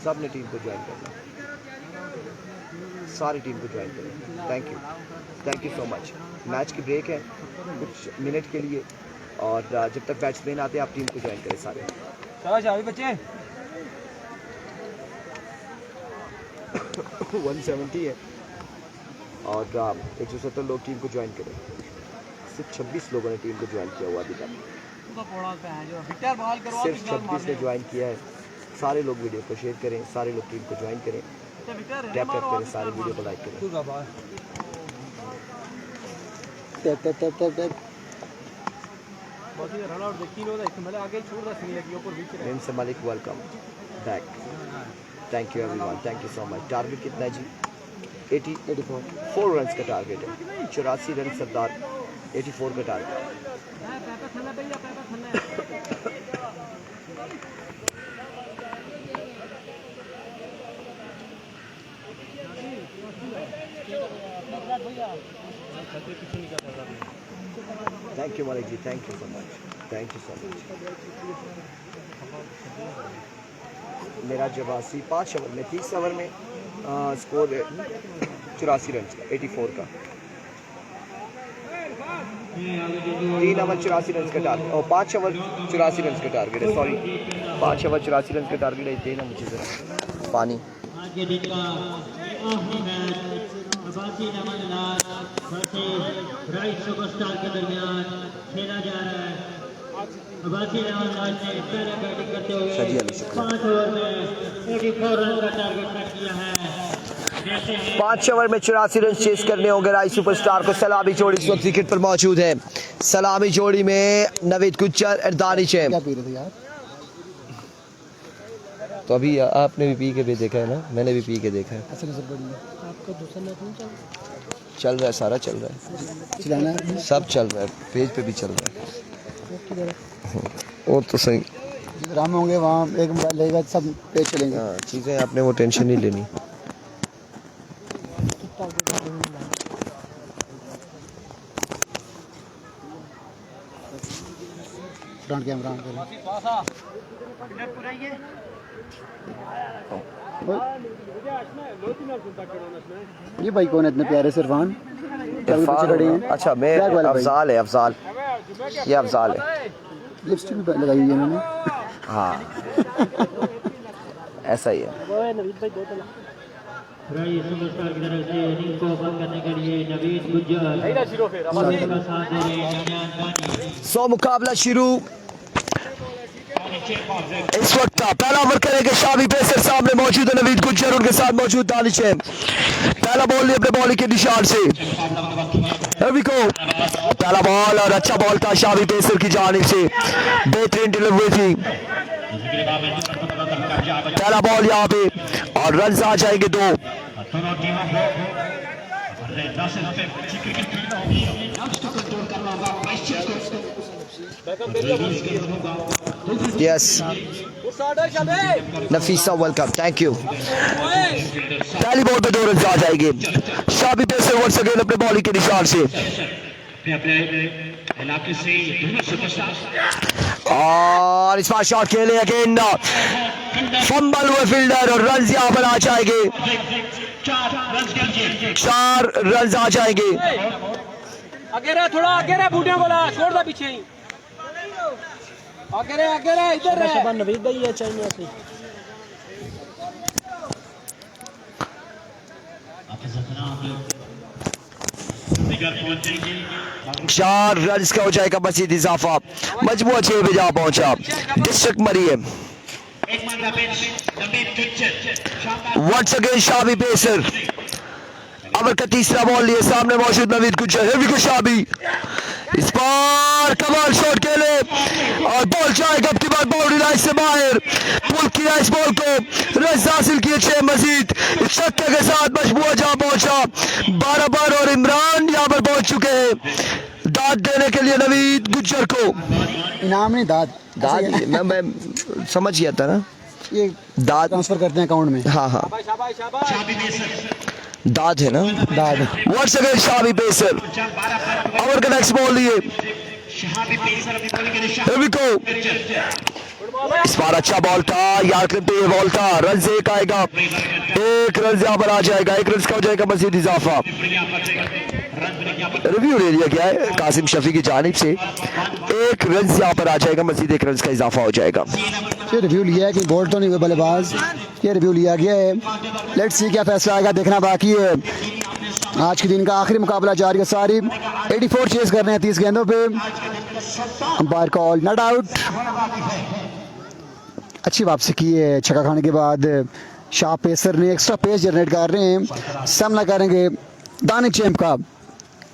सब ने टीम को ज्वाइन करना है, सारी टीम को ज्वाइन करें। Thank you so much. Match की ब्रेक है कुछ मिनट के लिए और जब तक बैट्समैन आते हैं आप टीम को ज्वाइन करें सारे। शाबाश अभी बच्चे 170 है और 170 लोग टीम को ज्वाइन करें। सिर्फ 26 लोगों ने टीम को ज्वाइन किया हुआ अभी तक, सिर्फ 26 ने ज्वाइन किया है। सारे लोग वीडियो को शेयर करें, सारे लोग टीम को ज्वाइन करें, टैप करें, सारे वीडियो को लाइक करें। टैप से Malik welcome back, thank you everyone, thank you so much. Target कितना है जी? 84 रन का टारगेट है, 84 रन सरदार, 84 का target. Thank you Malik ji, thank you so much, thank you so much. मेरा जवासी 5 ओवर में 30 ओवर में स्कोर 84 रन का, 84 का 3 ओवर 84 रन का टारगेट और 5 ओवर 84 रन का टारगेट है। सॉरी 5 ओवर 84 रन का टारगेट है। देना मुझे जरा पानी। सुपरस्टार के दरमियान खेला जा रहा है। 5 ओवर में 84 रन का टारगेट सेट किया है। 5 ओवर में 84 रन चेस करने होंगे राइट सुपरस्टार को। सलामी जोड़ी इस वक्त विकेट पर मौजूद है। सलामी जोड़ी में नवीद गुज्जर एरदानिश है। क्या पी रहे थे यार? तो अभी आपने भी पी के भी देखा है ना, मैंने भी पी के देखा है। आपका दूसरा मैच नहीं चल रहा है, सारा चल रहा है, चलाना है? सब चल रहा है, पेज पे भी चल रहा है। वो तो सही राम होंगे वहाँ, एक मोबाइल रहेगा, सब पेज चलेंगे। हाँ, चीज़ें आपने वो टेंशन नहीं लेनी। फ्रंट कैमरा ऑन करें। ये भाई कौन है इतने प्यारे से? इरफान खड़े हैं। अच्छा मैं अफजाल है, अफजाल, ये अफजाल है। लिपस्टिक भी लगाई हुई है इन्होंने। हाँ ऐसा ही है। राइस सुपरस्टार की तरफ से इनिंग को ओपन करने के लिए नवीद गुज्जर का साथ दे रहे हैं। 100 मुकाबला शुरू इस वक्त। पहला ओवर करेंगे शामी पेसर, सामने मौजूद है नवीद गुज्जर, उनके साथ मौजूद दानिश है। पहला बॉल अपने बॉलिंग के निशान से पहला बॉल और अच्छा बॉल था शामी पेसर की जानिब से, बेहतरीन डिलीवरी थी। पहला बॉल यहाँ पे और रन आ जाएंगे 2। Yes Nafisa welcome, thank you. पहली बॉल पे 2 रन आ जाएंगे। शाबी पेसर वंस अगेन अपने बॉलिंग के निशान से, इलाके से दोनों सुपरस्टार और इस बार शॉट खेले अगेन, फंबल हुए फील्डर और रन यहाँ पर आ जाएंगे। 4 रन आ जाएंगे। आगे रहे, थोड़ा आगे रहे, बूटियां बोला छोड़ दो पीछे ही। आगे रहे, इधर रहे। नवीद भाई है चाहिए ऐसे। 4 रन का हो जाएगा मजीद इजाफा। मजमूआ 6 पे जा पहुंचा। डिस्ट्रिक्ट मरिए once again Shabi pacer. Over का तीसरा बॉल लिए सामने मौजूद नवीद गुज्जर। शाबी इस बार कमाल शॉट खेले और बॉल जाएगा अब की बार बाउंड्री लाइन से बाहर। पुल किया इस बॉल को, रन हासिल किए 6 मजीद। इस छक्के के साथ मजमूआ जहां पहुंचा 12 पर और इमरान यहां पर पहुंच चुके हैं दाद देने के लिए नवीद गुज्जर को। इनाम नहीं, दाद मैं समझ गया था ना, ये दाद ट्रांसफर करते हैं अकाउंट में। हाँ दाद है ना, दाद। Once again Shabi pacer. Over का नेक्स्ट बॉल लिए इस बार अच्छा बॉल था, यार पे ये बॉल था। रन से 1 आएगा, 1 रन यहाँ पर आ जाएगा। 1 रन का हो जाएगा मजीद इजाफा। रिव्यू ले लिया गया है कासिम शफी की जानिब से। 1 रन यहाँ पर आ जाएगा, मजीद 1 रन का इजाफा हो जाएगा। ये रिव्यू लिया है कि बोल्ड तो नहीं हुए बल्लेबाज, ये रिव्यू लिया गया है। लेट्स सी क्या फैसला आएगा, देखना बाकी है। आज के दिन का आखिरी मुकाबला जारी है। सारी 84 चेस कर रहे हैं 30 गेंदों पे। Umpire call not out. अच्छी वापसी की है छक्का खाने के बाद। शाह पेसर ने एक्स्ट्रा पेस जनरेट कर रहे हैं, सामना करेंगे दानिश चैंप का।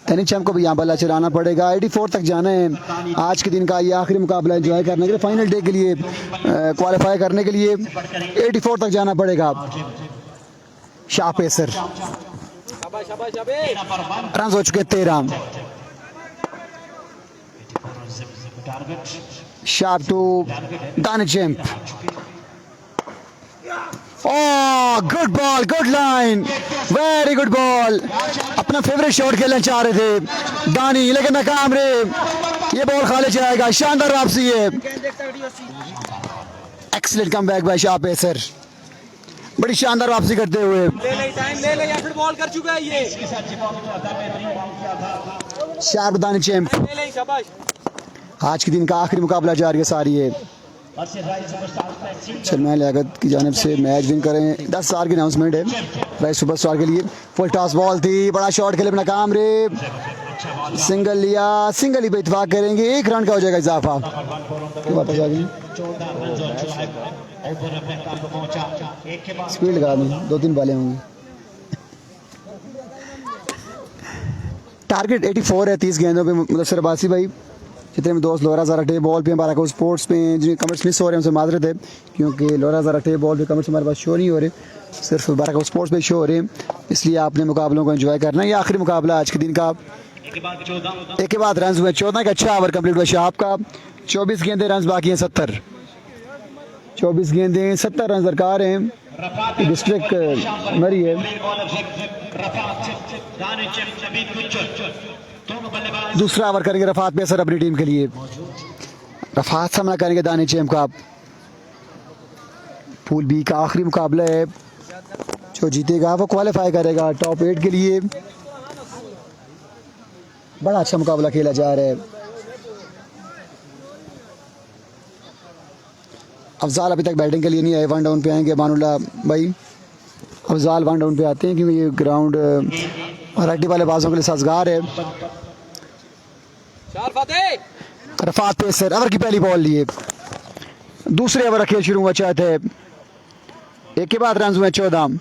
दानिश चैंप को भी यहाँ बल्ला चलाना पड़ेगा। 84 तक जाना है। आज के दिन का ये आखिरी मुकाबला एंजॉय करने के लिए, फाइनल डे के लिए क्वालिफाई करने के लिए 84 तक जाना पड़ेगा। शाह पेसर रन हो चुके 13। Sharp to Danish champ. Oh good ball, good line, very good ball. अपना फेवरेट शॉट खेलना चाह रहे थे दानी, लेकिन नाकाम रहे। ये बॉल खाली जाएगा। शानदार वापसी है। Excellent comeback by Shah pacer, बड़ी शानदार वापसी करते हुए। ले या फिर बॉल कर चुका है ये। Sharp Danish champ. ले शाबाश। आज के दिन का आखिरी मुकाबला जारी है सारी है। सलमान लियाकत की जानिब से मैच विन करें 10,000 की अनाउंसमेंट है राइस सुपरस्टार के लिए। फुल टॉस बॉल थी, बड़ा शॉट खेले, नाकाम रे। सिंगल लिया, सिंगल ही पे इत्तेफाक करेंगे। 1 रन का हो जाएगा इजाफा। वापस आ गई, स्पीड लगा दी, 2-3 बालें होंगी। टारगेट 84 है 30 गेंदों पे। मुदस्सिर अब्बासी भाई, जितने में दोस्त लोरा ज़ारा बॉल पे हमारा को स्पोर्ट्स में जिन कमेंट्स मिस हो रहे हैं उनसे माजरत है, क्योंकि लोरा ज़ारा बॉल पे कमेंट्स हमारे पास शो नहीं हो रहे, सिर्फ बारह को स्पोर्ट्स पे शो हो रहे हैं। इसलिए आपने मुकाबलों को एंजॉय करना है। ये आखिरी मुकाबला आज के दिन का। एक के बाद रन हुए 14 का अच्छा ओवर कंप्लीट हुआ शाह का। 24 गेंदे रन बाकी हैं 70। 24 गेंदे 70 रन दरकार हैं। डिस्ट्रिक्ट मरी है। दूसरा ओवर करेंगे रफात पेसर अपनी टीम के लिए। रफात सामना करेंगे दानिश चैंप का। पूल बी का आखिरी मुकाबला है। जो जीतेगा वो क्वालिफाई करेगा टॉप 8 के लिए। बड़ा अच्छा मुकाबला खेला जा रहा है। अफजाल अभी तक बैटिंग के लिए नहीं आए, 1 डाउन पे आएंगे बानुल्लाह भाई। अफजाल 1 डाउन पे आते हैं क्योंकि ये ग्राउंड मराठी वाले बाजों के लिए साजगार है। रफात पेसर ओवर की पहली बॉल लिए। दूसरे ओवर खेल शुरू हुआ चाहते हैं। एक के बाद रन हुए 14।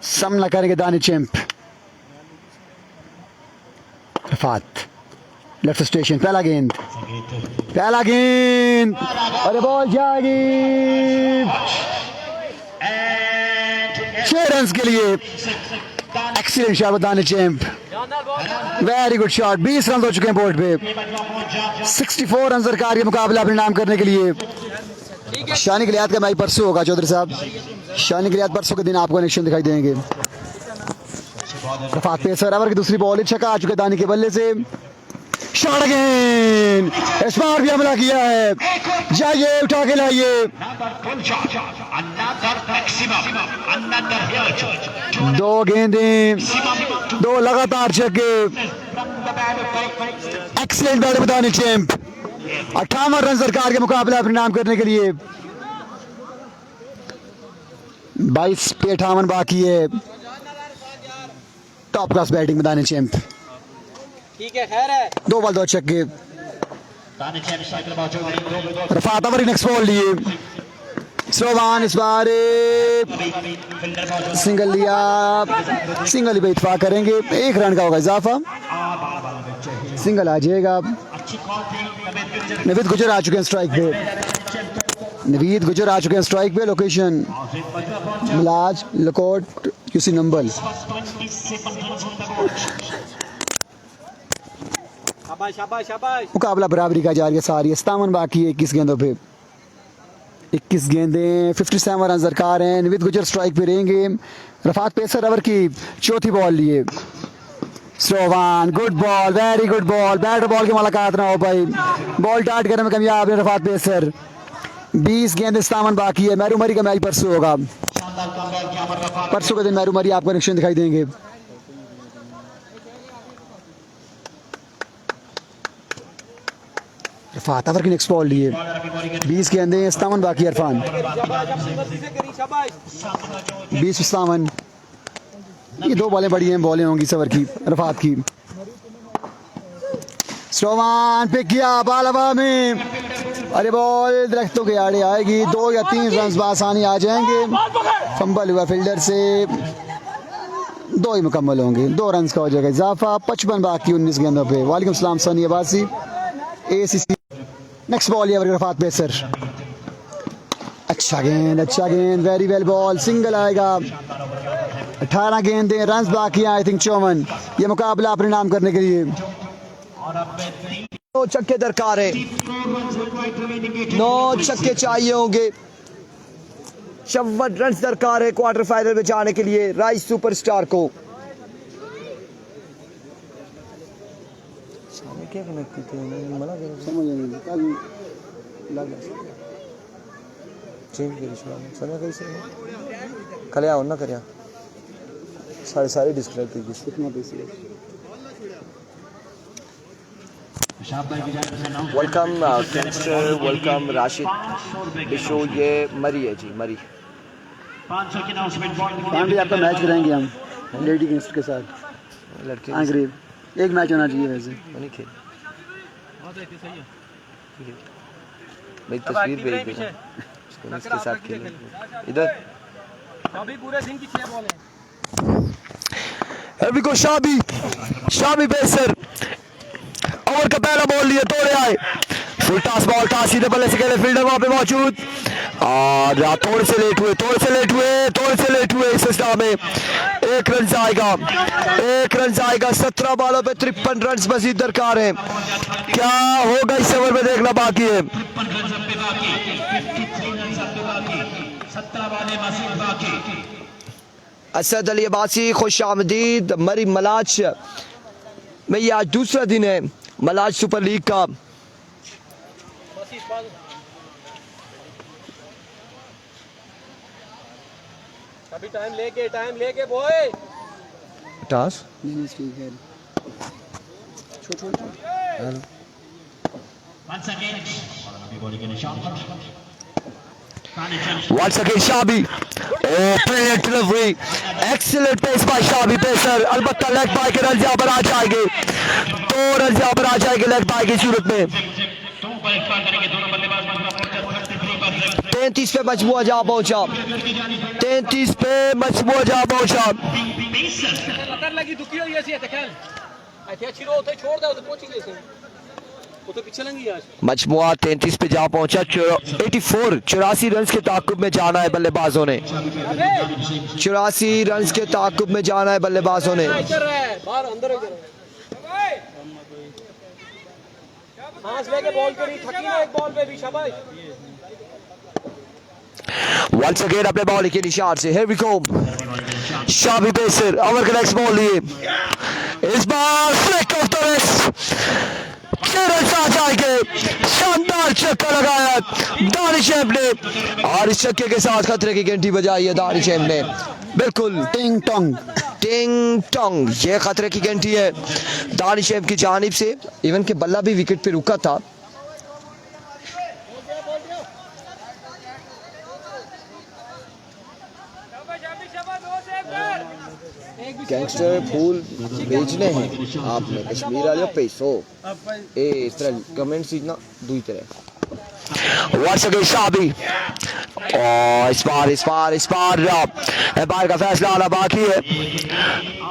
सामना करेंगे Danish champ. Rafat left station, पहला गेंद, पहला गेंद, अरे बॉल जाएगी 6 रन के लिए। Excellent shot Danish champ, very good shot. 20 run हो चुके हैं बोर्ड पे। 64 रन सरकार ये मुकाबला अपने नाम करने के लिए। शानी गिलियाद का मैच परसों होगा चौधरी साहब। शानी गिलियाद परसों के दिन आपको कनेक्शन दिखाई देंगे। रफात पेसर ओवर की दूसरी बॉल, छक्का आ चुके दानी के बल्ले से। शॉट अगेन, इस बार भी हमला किया है। जाइए उठा के लाइए। दो गेंदें, दो लगातार छक्के। एक्सीलेंट बैट बताने चैंप। 58 रन सरकार के मुकाबला अपने नाम करने के लिए। 22 पे 58 बाकी है। टॉप क्लास बैटिंग बताने चैंप। ठीक है, खैर है। 2 बॉल 2 छक्के। रफात ओवर की नेक्स्ट बॉल लिए। स्लोवान इस बार सिंगल लिया, सिंगल ही पे इत्फाक करेंगे। 1 रन का होगा इजाफा, सिंगल आ जाएगा। नवीद गुजर आ चुके हैं स्ट्राइक पे। नवीद गुजर आ चुके हैं स्ट्राइक पे। लोकेशन मलाज लकोट यूसी नंबल। शाबाश शाबाश शाबाश। मुकाबला बराबरी का जारी है सारी। 57 बाकी है 21 गेंदों पे। 21 गेंदें, 57 रन दरकार हैं। नवीद गुजर स्ट्राइक पे रहेंगे। रफात पेसर ओवर की चौथी बॉल लिए। Slower one, good ball, very good ball. Batter ball की मुलाकात ना हो पाई। बॉल टार्ट करने में कामयाब है रफात पेसर। 20 गेंद 57 बाकी है। मैरूमरी का मैच परसों होगा। परसों के दिन मैरूमरी आपको कनेक्शन दिखाई देंगे। रफात ओवर की नेक्स्ट बॉल लिए। 20 गेंदें 57 बाकी। इरफान 20 57। ये 2 बॉलें बड़ी हैं, बॉलें होंगी सवर की रफात की। स्लोवान पे किया, बाल हवा में। अरे बॉल दरख्तों के आड़े आएगी। 2 या 3 रन बआसानी आ जाएंगे। फंबल हुआ फील्डर से, 2 ही मुकम्मल होंगे। 2 रन का हो जाएगा इजाफा। 55 बाकी 19 गेंदों पे। वालेकुम सलाम Sunny Abbasi ACC। Next ball ये रफात पेसर। अच्छा गेंद, अच्छा गेंद, वेरी वेल बॉल। सिंगल आएगा। 18 गेंदें, रन बाकी आई थिंक 54। ये मुकाबला अपने नाम करने के लिए। 9 छक्के दरकार है। 9 छक्के चाहिए होंगे। 54 रन दरकार है क्वार्टर फाइनल में जाने के लिए राइस सुपरस्टार को। क्या कनेक्ट थे मना समझ नहीं कल लगा चेंज करी समय कैसे कल आओ ना कर सारे डिस्कनेक्ट की कितना पैसे। वेलकम गैंगस्टर, वेलकम राशिद बिशो। ये मरी है जी, मरी। 500 की अनाउंसमेंट भी आपका मैच कराएंगे हम लेडी गैंगस्टर के साथ। लड़के हाँ गरीब एक मैच होना चाहिए वैसे। नहीं खेल भाई, तस्वीर भेज देना इसके साथ खेल। इधर अभी पूरे दिन की 6 बॉल है। अभी को शाबी पेसर ओवर का पहला बॉल लिए, तोड़े आए। फुल टॉस बॉल था, सीधे बल्ले से खेले। फील्डर वहां पे मौजूद और थोड़े से लेट हुए इस स्टार में। 1 रन जाएगा। 17 बॉलों पे 53 रन मजीद दरकार है। क्या होगा इस ओवर में देखना बाकी है। 17 वाले मजीद बाकी। असद अली अब्बासी खुश आमदीद। मरी मलाज में ये आज दूसरा दिन है मलाज सुपर लीग का। अभी टाइम लेके बॉय। टास नहीं ठीक है। छोटा Once again, अभी बॉडी के निशान पर। Once again Shabi, brilliant delivery, excellent pace by Shabi pacer. अलबत्ता लेग बाय के रन यहाँ पर आ जाएंगे। 2 रन यहाँ पर आ जाएंगे लेग बाय की सूरत में। 33 पे मजबूआ जा पहुंचा। 33 पे मजबूआ जा पहुंचा। लतर लगी दुखी हुई ऐसी है खेल। ऐसे अच्छी रो होते छोड़ दे, तो पहुंचेंगे इसे। वो तो पीछे लगी आज। मजमुआ 33 पे जा पहुंचा। 84 रन के ताकुब में जाना है बल्लेबाजों ने। 84 रन के ताकुब में जाना है बल्लेबाजों ने। इधर है, बाहर अंदर इधर है। सांस लेके बॉल करी, थकी ना एक बॉल पे भी। शाबाश। वंस अगेन अपने बॉल के निशान से here we go Shabi pacer over का नेक्स्ट बॉल लिए इस बार फ्लिक ऑफ द रिस्ट आ जाएंगे शानदार छक्का लगाया दानिशेम ने और इस छक्के के साथ खतरे की घंटी बजाई है दानिशेम ने बिल्कुल टिंग टोंग ये खतरे की घंटी है दानिशेम की जानिब से इवन के बल्ला भी विकेट पे रुका था गैंगस्टर फूल बेचने हैं आपने कश्मीर वाले पैसों ए इस तरह कमेंट सीखना दूसरी तरह वंस अगेन शाबी और इस बार एम्पायर का फैसला आना बाकी है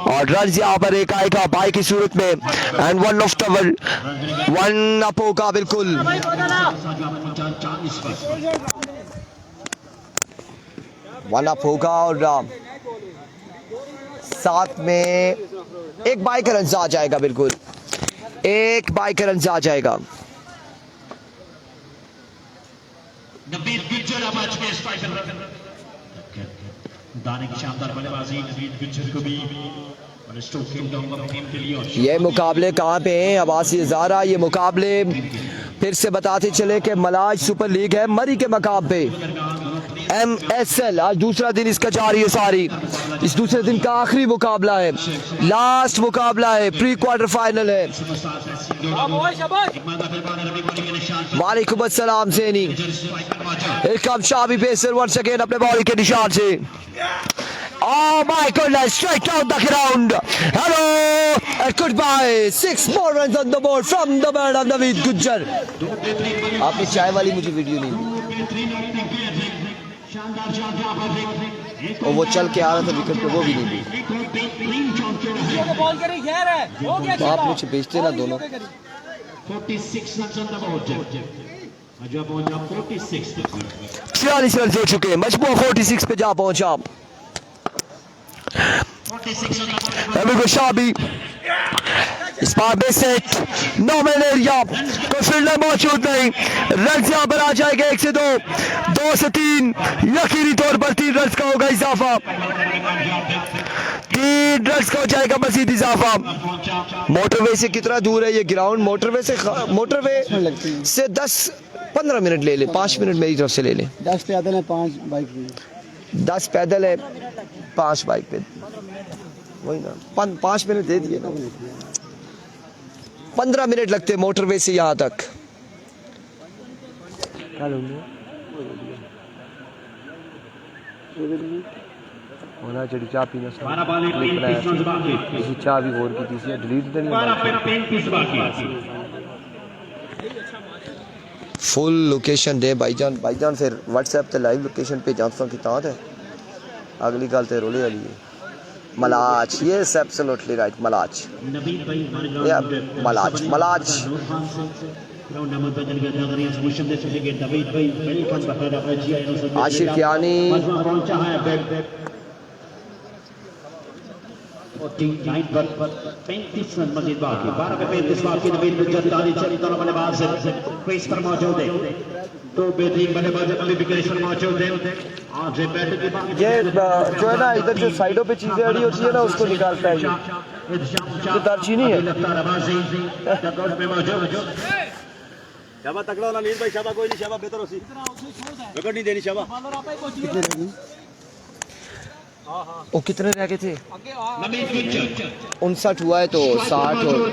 और रन यहाँ पर एक आएगा बाई की सूरत में and one of tower one up होगा बिल्कुल वन अप होगा और साथ में एक बाई का रन आ जाएगा बिल्कुल एक बाई का रन आ जाएगा नबीद गुज्जर अब आज के स्ट्राइकर दाने की शानदार बल्लेबाजी नबीद गुज्जर को भी और स्ट्रोक खेल दूंगा टीम के लिए और ये मुकाबले कहाँ पे हैं अब्बासी ज़ारा ये मुकाबले फिर से बताते चले कि मलाज सुपर लीग है मरी के मकाम पे MSL आज दूसरा दिन इसका जारी है सारी इस दूसरे दिन का आखिरी मुकाबला है लास्ट मुकाबला है प्री क्वार्टर फाइनल है वालेकुम अस्सलाम सेनी इरकम शाबी पेसर वंस अगेन अपने बॉल के निशान से Oh my goodness, straight down the ground. Hello, and goodbye. 6 more runs on the board from the bird of Naveed Gujjar. आपने चाय वाली मुझे वीडियो नहीं दी और वो चल के आ रहा था विकेट पे वो भी नहीं दी तो आप मुझे बेचते ना दोनों 46 runs on the board. अजब पहुंचा 46 46 रन हो चुके हैं मजबूर 46 पे जा पहुंचा शाबी इस बार बेसेट नो मैन एरिया कोई फील्डर मौजूद नहीं रन यहाँ पर आ जाएगा 1 से 2 2 से 3 यकीनी तौर पर 3 रन का होगा इजाफा 3 रन का हो जाएगा मजीद इजाफा मोटरवे से कितना दूर है ये ग्राउंड मोटरवे से 10-15 मिनट ले ले 5 मिनट मेरी तरफ से ले ले 10 पैदल है 5 बाइक 10 पैदल है 5 बाइक पे वही ना 5 मिनट दे दिए ना 15 मिनट लगते मोटरवे से यहाँ तक होना चढ़ी चाय पीना चाय भी और की थी डिलीट तो नहीं फुल लोकेशन दे भाईजान फिर व्हाट्सएप पे लाइव लोकेशन पे जानता हूँ कि तात है अगली गल ते रोले वाली है मलाज यस एब्सोल्युटली राइट मलाज या मलाज आशिर कियानी 35 रन मजीद बाकी 12 पे 35 बाकी नबीद गुज्जर दानी चली दोनों बल्लेबाज क्रीज पर मौजूद है तो बेहतरीन बल्लेबाज अभी विकेट पर मौजूद है आज बैट की बात ये जो है ना इधर जो साइडों पे चीजें अड़ी होती है ना उसको निकालता है ये दालचीनी है शाबा तकड़ा वाला नील भाई शाबा कोई नहीं शाबा बेहतर होसी विकेट नहीं देनी शाबा वो कितने रह गए थे 59 हुआ है तो 60 और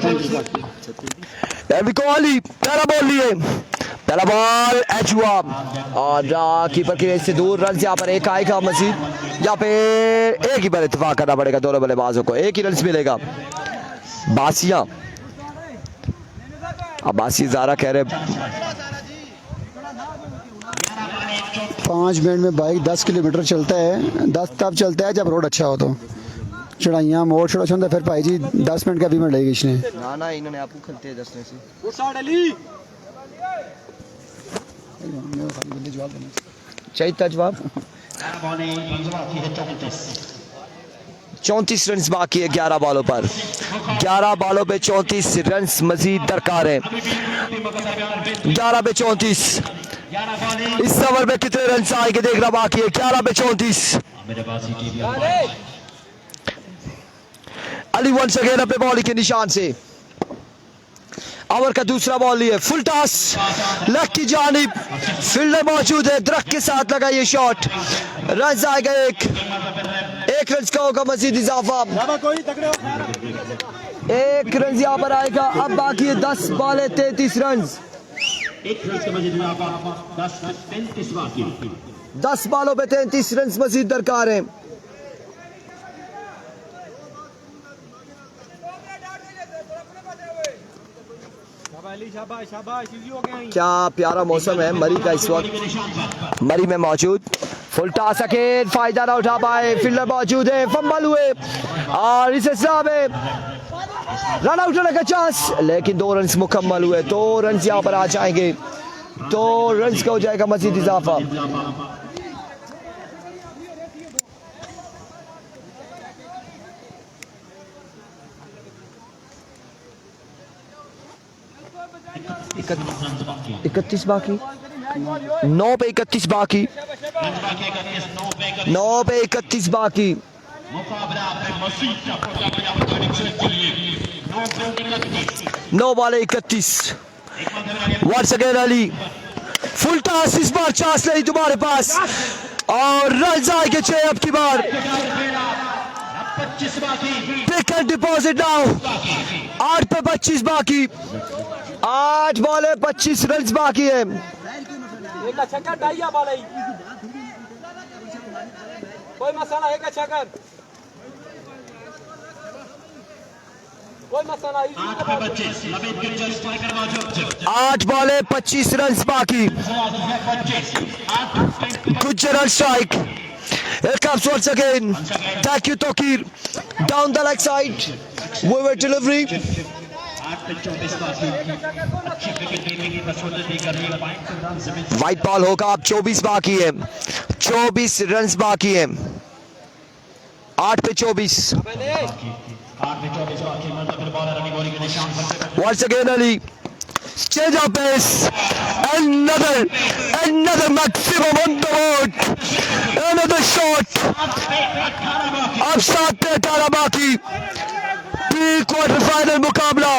35 अली पहला बॉल लिए पहला बॉल एच हुआ और कीपर की रेंज से दूर रन यहाँ पर एक आएगा मजीद यहाँ पे एक ही बार इत्तेफाक करना पड़ेगा दोनों बल्लेबाजों को एक ही रन मिलेगा बासिया अब्बासी ज़ारा कह रहे 5 मिनट में बाइक 10 किलोमीटर चलता है 10 तब चलता है जब रोड अच्छा हो तो चढ़ाइयाँ मोड़ छोड़ा छोड़ा फिर भाई जी 10 मिनट का 20 मिनट लगेगी इसने ना इन्होंने आपको खलते हैं 10 में से चाहिए जवाब 34 रन बाकी है 11 बॉलों पर 11 बॉलों पे 34 रन मजीद दरकार है 11 पे 34 इस ओवर में कितने रन आएंगे देखना बाकी है। 11 पे 34। अली वंस अगेन अपने बॉलिंग के निशान से ओवर का दूसरा बॉल लिए फुल टॉस लेग की जानिब, फील्डर मौजूद है, दरख्त के साथ लगा ये शॉट, रन आएगा एक रन का होगा मजीद इजाफा, एक रन यहाँ पर आएगा। अब बाकी है 10 बॉल 33 रन, 10 बॉलों पे 33 रन मजीद दरकार है। क्या प्यारा मौसम है मरी का इस वक्त, मरी में मौजूद फुल टॉस अकेले फायदा ना उठा पाए, फील्डर मौजूद है, फंबल हुए और इस हिसाब में रन आउट होने का चांस, लेकिन 2 रन मुकम्मल हुए, 2 रन यहाँ पर आ जाएंगे, 2 रन का हो जाएगा मजीद इजाफा। इकतीस बाकी, 9 पे 31 बाकी, 9 पे 31 बाकी, 9 ball 31। Once again Ali full toss, इस बार चांस नहीं तुम्हारे पास और रन आएंगे 6 अब की बार। टेक एंड डिपॉजिट नाउ, 8 पे 25 बाकी, 8 बॉल 25 रन बाकी है। कोई मसाला है क्या छक्कर, कोई मसाला 8 बॉल 25 रन बाकी, Gujjar on strike, here comes once again, thank you Tokir, down the leg side, Weaver delivery, white ball होगा। अब 24 बाकी है, 24 रन बाकी है, 8 पे 24। Once again Ali, change of pace, another maximum on the board, another shot। अब 7 पे 18 बाकी, क्वार्टर फाइनल मुकाबला,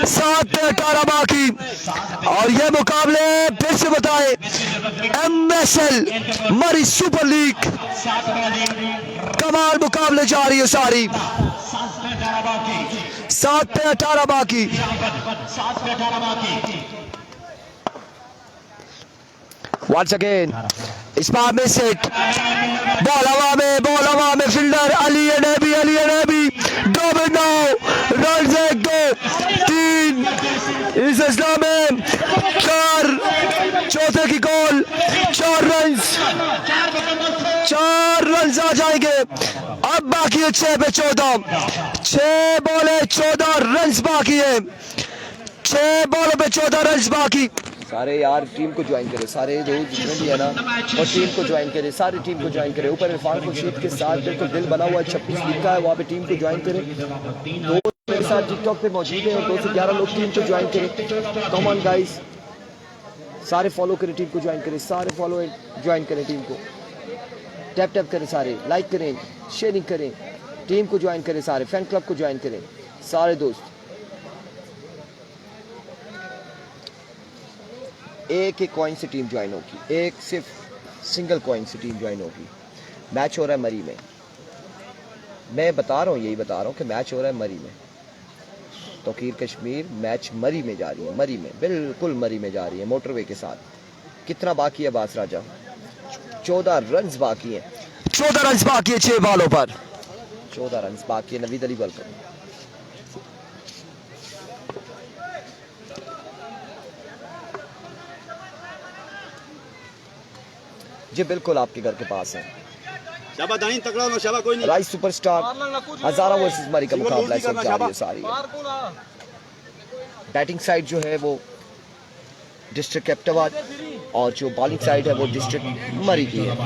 7 पे 18 बाकी और ये मुकाबले फिर से बताए MSL मरी सुपर लीग, कमाल मुकाबले जारी है सारी। 7 पे 18 बाकी, Once again, इस बार में सेट, बॉल हवा में, फील्डर अली नबी, डोमिनो, रन 1 2 3, इस इस्लाम में 4, चौथे की गोल, 4 रन आ जाएंगे। अब बाकी है 6 पे 14, 6 बॉल 14 रन बाकी है, 6 बॉलों पे 14 रन बाकी। सारे यार टीम को ज्वाइन करें, सारे जो जितने भी है ना और टीम को ज्वाइन करें, सारी टीम को ज्वाइन करें। ऊपर इरफान खुर्शीद के साथ बिल्कुल दिल बना हुआ है, 26 लिखा है, वहाँ पे टीम को ज्वाइन करें। 2 मेरे साथ टिकटॉक पे मौजूद है और 2 से 11 लोग टीम को ज्वाइन करें। कम ऑन गाइस, सारे फॉलो करें टीम को ज्वाइन करें, सारे फॉलो ज्वाइन करें टीम को, टैप करें, सारे लाइक करें, शेयरिंग करें, टीम को ज्वाइन करें, सारे फैन क्लब को ज्वाइन करें, सारे दोस्त। एक कॉइन से टीम ज्वाइन होगी, एक सिर्फ सिंगल कॉइन से टीम ज्वाइन होगी। मैच हो रहा है मरी में, मैं बता रहा हूँ, यही बता रहा हूँ कि मैच हो रहा है मरी में। तोकीर कश्मीर मैच मरी में जा रही है, मरी में, बिल्कुल मरी में जा रही है, मोटरवे के साथ। कितना बाकी है बास राजा? 14 रन बाकी है, 14 रन बाकी है 6 बॉलों पर, 14 रन बाकी है। नवीद अली वेलकम। जी बिल्कुल आपके घर के पास है। शाबा दानी तकड़ा हो, शाबा कोई नहीं। राइस सुपरस्टार हजारा वर्सेस मरी का मुकाबला इस वक्त जारी है सारी। बैटिंग साइड जो है वो डिस्ट्रिक्ट कैप्टाबाद और जो बॉलिंग साइड है वो डिस्ट्रिक्ट मरी की है।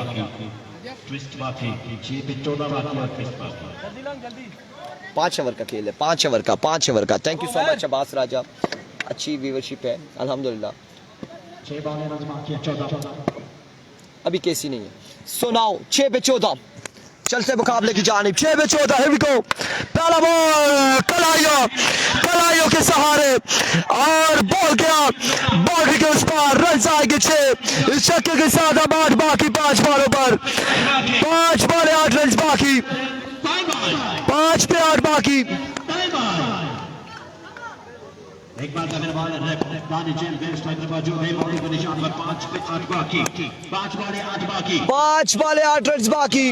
5 ओवर का खेल है, 5 ओवर का। Thank you so much Abbas Raja, अच्छी व्यूअरशिप है अल्हम्दुलिल्लाह। 6 बॉलें रन बाकी है 14 अभी केसी नहीं है। सो नाउ 6 पे 14 चलते मुकाबले की जानिब 6 पे 14 हियर वी गो। पहला बॉल कलाइयों के सहारे और बॉल गया बाउंड्री के उस पार, रन आएंगे 6 इस छक्के के साथ। अब 8 बाकी 5 बॉलों पर 5 बॉलें 8 रन बाकी, 5 पे 8 बाकी। एक बार का मेरा बॉल दानी चेन बेस्ट स्ट्राइकर मौजूद है बॉलिंग के निशान पर 5 पे 8 बाकी 5 बॉलें 8 बाकी 5 बॉलें 8 रन बाकी।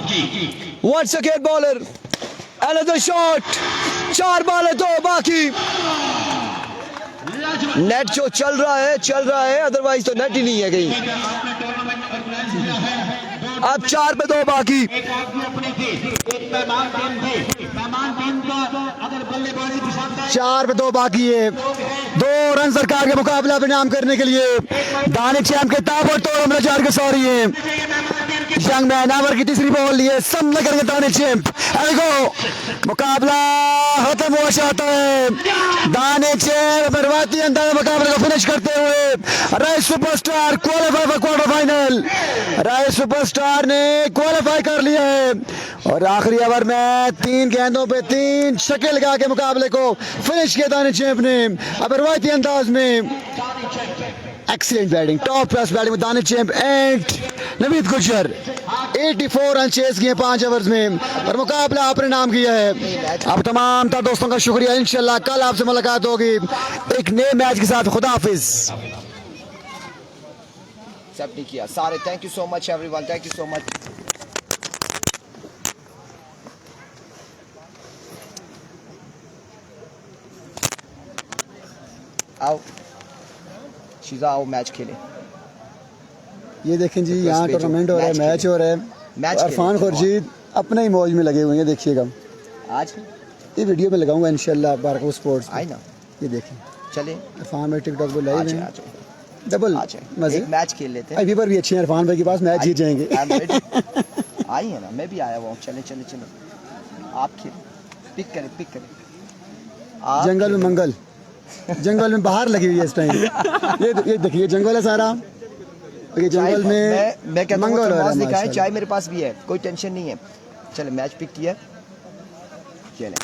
Once again bowler another shot 4 बॉलें 2 बाकी। नेट जो चल रहा है अदरवाइज तो नेट ही नहीं है कहीं। अब 4 पे 2 बाकी। एक आदमी अपनी थी एक पैमान टीम का अगर बल्लेबाजी पसंद है 4 पे 2 बाकी है। 2 रन सरकार के मुकाबला पे नाम करने के लिए दानिश चैंप के ताबड़ तोड़ हमला चार के सॉरी है। यंग मैन ओवर की तीसरी बॉल लिए सामना करेंगे दानिश चैंप। मुकाबला खत्म हुआ चाहता है। दानिश चैंप रवायती अंदाज में मुकाबले को फिनिश करते हुए Rai superstar qualify for quarter final. Rai superstar ने क्वालिफाई कर लिया है और आखिरी ओवर में 3 गेंदों पे 3 छक्के लगा के मुकाबले को फिनिश किया दानिश चैंप ने। अब रवायती अंदाज में excellent batting, top class batting में Danish champ and Naveed Gujjar 84 run chase किए 5 ओवर्स में और मुकाबला आपने नाम किया है। अब तमाम दोस्तों का शुक्रिया। इंशाल्लाह कल आपसे मुलाकात होगी एक नए मैच के साथ। खुदा हाफिज। सब ने किया सारे। Thank you so much everyone, thank you so much. आओ शीजा आओ मैच खेले। ये देखें जी यहाँ टूर्नामेंट हो रहा है, मैच हो रहा है। मैच इरफान खुर्शीद अपने ही मौज में लगे हुए हैं। देखिएगा आज ये वीडियो में लगाऊंगा इंशाल्लाह बारको स्पोर्ट्स आई ना। ये देखें चले इरफान भाई टिकटॉक पे लाइव है। आज डबल मजे। एक मैच खेल लेते हैं। अभी पर भी अच्छे हैं इरफान भाई के पास, मैच जीत जाएंगे। आई है ना, मैं भी आया हुआ हूँ। चले चले चले आप खेल पिक करें आप जंगल में मंगल, जंगल में बाहर लगी हुई है इस टाइम। ये देखिए जंगल है सारा, ये जंगल में मैं कहता हूँ मंगल हो रहा है दिखाएं, माशाल्लाह। चाय मेरे पास भी है, कोई टेंशन नहीं है। चले मैच पिक किया चले।